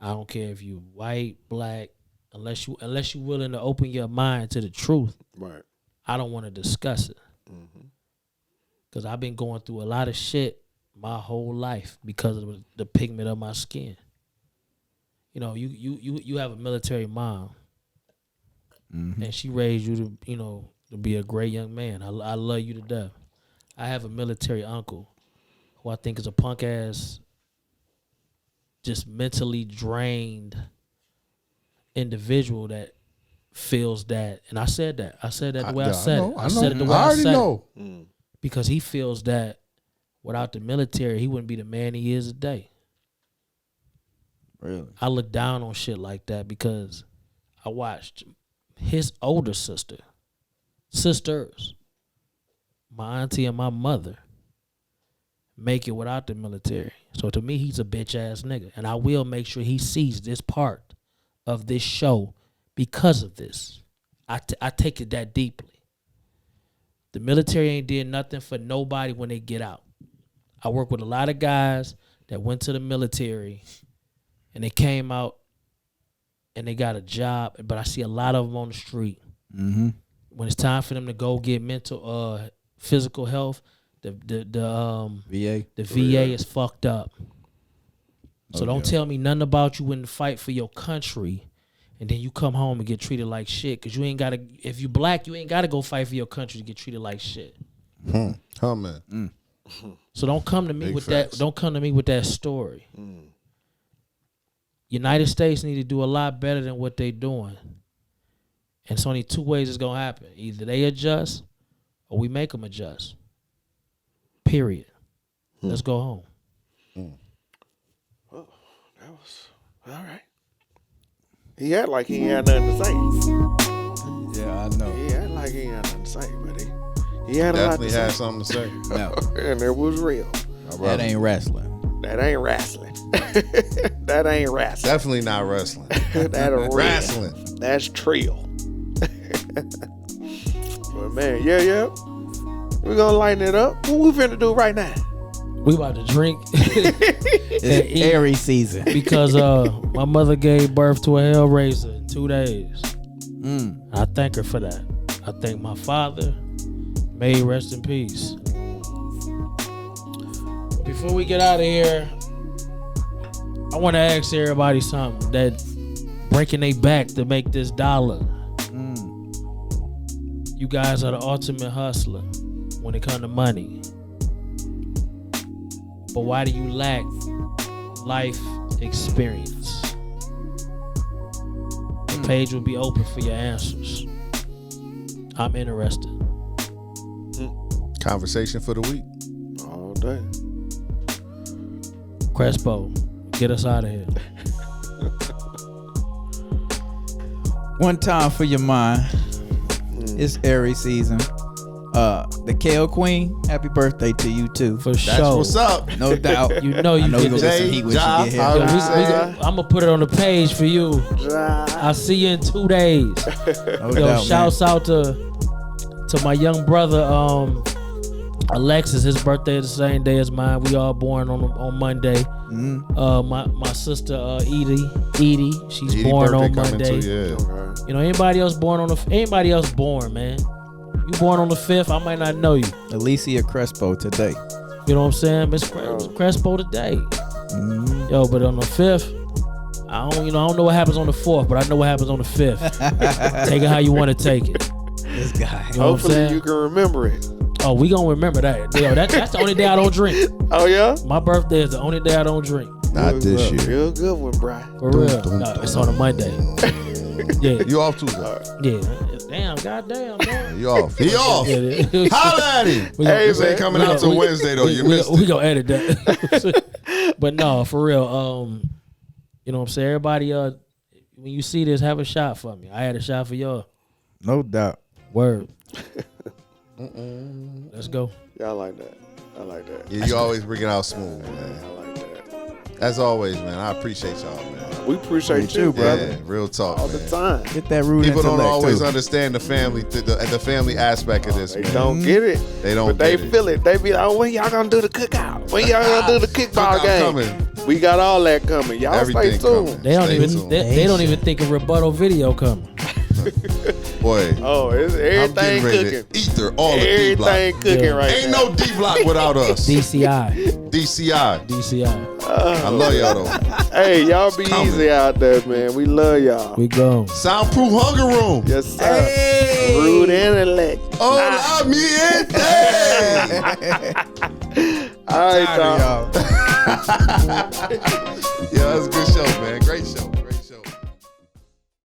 Speaker 1: I don't care if you white, black, unless you willing to open your mind to the truth.
Speaker 3: Right.
Speaker 1: I don't want to discuss it. Cause I've been going through a lot of shit my whole life because of the pigment of my skin. You know, you have a military mom, and she raised you to be a great young man. I love you to death. I have a military uncle who I think is a punk ass, just mentally drained individual that feels that. And I said that the way I said it. I said it the way I
Speaker 2: already
Speaker 1: said
Speaker 2: know.
Speaker 1: it. Because he feels that without the military, he wouldn't be the man he is today.
Speaker 4: Really?
Speaker 1: I look down on shit like that because I watched his older sisters, my auntie and my mother, make it without the military. So to me, he's a bitch ass nigga. And I will make sure he sees this part of this show because of this. I take it that deeply. The military ain't did nothing for nobody when they get out. I work with a lot of guys that went to the military and they came out and they got a job, but I see a lot of them on the street.
Speaker 4: Mm-hmm.
Speaker 1: When it's time for them to go get mental, physical health, the VA is fucked up. So don't tell me nothing about you in the fight for your country, and then you come home and get treated like shit. Cause you ain't gotta. If you black, you ain't gotta go fight for your country to get treated like shit.
Speaker 2: Oh man.
Speaker 1: So don't come to me
Speaker 2: Big
Speaker 1: with
Speaker 2: facts.
Speaker 1: that. Don't come to me with that story. United States need to do a lot better than what they doing. And it's only two ways it's gonna happen: either they adjust, or we make them adjust. Period. Let's go home.
Speaker 3: Oh, that was all right. He act like he ain't had nothing to say.
Speaker 4: Yeah, I know.
Speaker 3: He act like he ain't had nothing to say, but he had a lot
Speaker 2: Definitely
Speaker 3: to
Speaker 2: had
Speaker 3: say.
Speaker 2: something to say.
Speaker 4: No,
Speaker 3: And it was real.
Speaker 4: that ain't wrestling.
Speaker 3: That ain't wrestling. That ain't wrestling.
Speaker 2: Definitely not wrestling.
Speaker 3: That a real.
Speaker 2: Wrestling.
Speaker 3: That's trill. But man, yeah. We're gonna lighten it up. What we finna do right now?
Speaker 1: We about to drink
Speaker 4: It's Aries season.
Speaker 1: because my mother gave birth to a Hellraiser in 2 days. I thank her for that. I thank my father. May he rest in peace. Before we get out of here, I want to ask everybody something that breaking their back to make this dollar. You guys are the ultimate hustler when it comes to money. But why do you lack life experience? The page will be open for your answers. I'm interested.
Speaker 2: Conversation for the week.
Speaker 3: All day.
Speaker 1: Crespo, get us out of here.
Speaker 4: One time for your mind. It's Aries season. The Kale Queen, happy birthday to you too.
Speaker 1: For
Speaker 2: That's
Speaker 1: sure.
Speaker 2: what's up.
Speaker 4: No doubt.
Speaker 1: You know you
Speaker 4: I know
Speaker 1: get
Speaker 4: you gonna
Speaker 1: this.
Speaker 4: get some heat when you get here.
Speaker 1: I'm gonna put it on the page for you. I'll see you in 2 days.
Speaker 4: No
Speaker 1: Yo,
Speaker 4: doubt,
Speaker 1: shouts out to my young brother, Alexis. His birthday is the same day as mine. We all born on Monday. My sister Edie, she's
Speaker 2: Edie
Speaker 1: born
Speaker 2: birthday
Speaker 1: on
Speaker 2: coming
Speaker 1: Monday.
Speaker 2: too, yeah.
Speaker 3: Okay.
Speaker 1: You know, anybody else born, man. You born on the 5th, I might not know you.
Speaker 4: Alicia Crespo today.
Speaker 1: You know what I'm saying? Miss Crespo today. Yo, but on the 5th, I don't know what happens on the 4th, but I know what happens on the 5th. Take it how you want to take it.
Speaker 4: This guy.
Speaker 1: You know what I'm
Speaker 3: Hopefully
Speaker 1: saying?
Speaker 3: you can remember it.
Speaker 1: Oh, we gonna remember that. Yo, that's the only day I don't drink.
Speaker 3: Oh yeah?
Speaker 1: My birthday is the only day I don't drink.
Speaker 2: Not this year.
Speaker 3: Real good one, Brian.
Speaker 1: For real. No, it's on a Monday. Yeah.
Speaker 2: You off Tuesday?
Speaker 1: Yeah. Damn, goddamn, man.
Speaker 2: You off? He off.
Speaker 1: Yeah,
Speaker 2: Holla at him.
Speaker 3: Hey,
Speaker 2: This ain't coming out till Wednesday though. You missed
Speaker 1: we
Speaker 2: it.
Speaker 1: gonna edit that. But no, for real. You know what I'm saying? Everybody, when you see this, have a shot for me. I had a shot for y'all.
Speaker 4: No doubt.
Speaker 1: Word. Let's go.
Speaker 3: Yeah, I like that. I like that.
Speaker 2: Yeah, you always bring it out smooth,
Speaker 3: I
Speaker 2: man.
Speaker 3: like that.
Speaker 2: As always, man. I appreciate y'all, man.
Speaker 3: We appreciate
Speaker 4: too,
Speaker 3: you,
Speaker 4: brother.
Speaker 2: Yeah, real talk,
Speaker 3: All
Speaker 2: man.
Speaker 3: the time.
Speaker 4: Get that rude
Speaker 2: People don't
Speaker 4: intellect,
Speaker 2: always
Speaker 4: too.
Speaker 2: understand the family, the family aspect of this,
Speaker 3: They
Speaker 2: man.
Speaker 3: don't get it.
Speaker 2: They don't
Speaker 3: But they
Speaker 2: get it.
Speaker 3: feel it. They be like, oh, when y'all gonna do the cookout? When y'all gonna do the kickball
Speaker 2: Cookout
Speaker 3: game?
Speaker 2: coming.
Speaker 3: We got all that coming. Y'all
Speaker 2: Everything
Speaker 3: stay tuned.
Speaker 2: coming.
Speaker 1: They don't
Speaker 2: Stay
Speaker 1: even
Speaker 2: tuned.
Speaker 1: they don't even think a rebuttal video coming.
Speaker 2: Boy,
Speaker 3: Oh, it's
Speaker 2: I'm
Speaker 3: everything
Speaker 2: getting ready
Speaker 3: cooking.
Speaker 2: to ether all the D block.
Speaker 3: Everything cooking
Speaker 1: Yeah.
Speaker 3: right
Speaker 2: Ain't
Speaker 3: now.
Speaker 2: no D block without us.
Speaker 1: DCI.
Speaker 2: DCI. I love y'all though.
Speaker 3: Hey, y'all be
Speaker 2: Coming.
Speaker 3: easy out there, man. We love y'all.
Speaker 1: We go.
Speaker 2: Soundproof hunger room.
Speaker 3: Yes, sir.
Speaker 2: Hey.
Speaker 3: Rude intellect.
Speaker 2: Hola mi gente.
Speaker 3: All right, y'all.
Speaker 2: Yeah, that's a good show, man. Great show.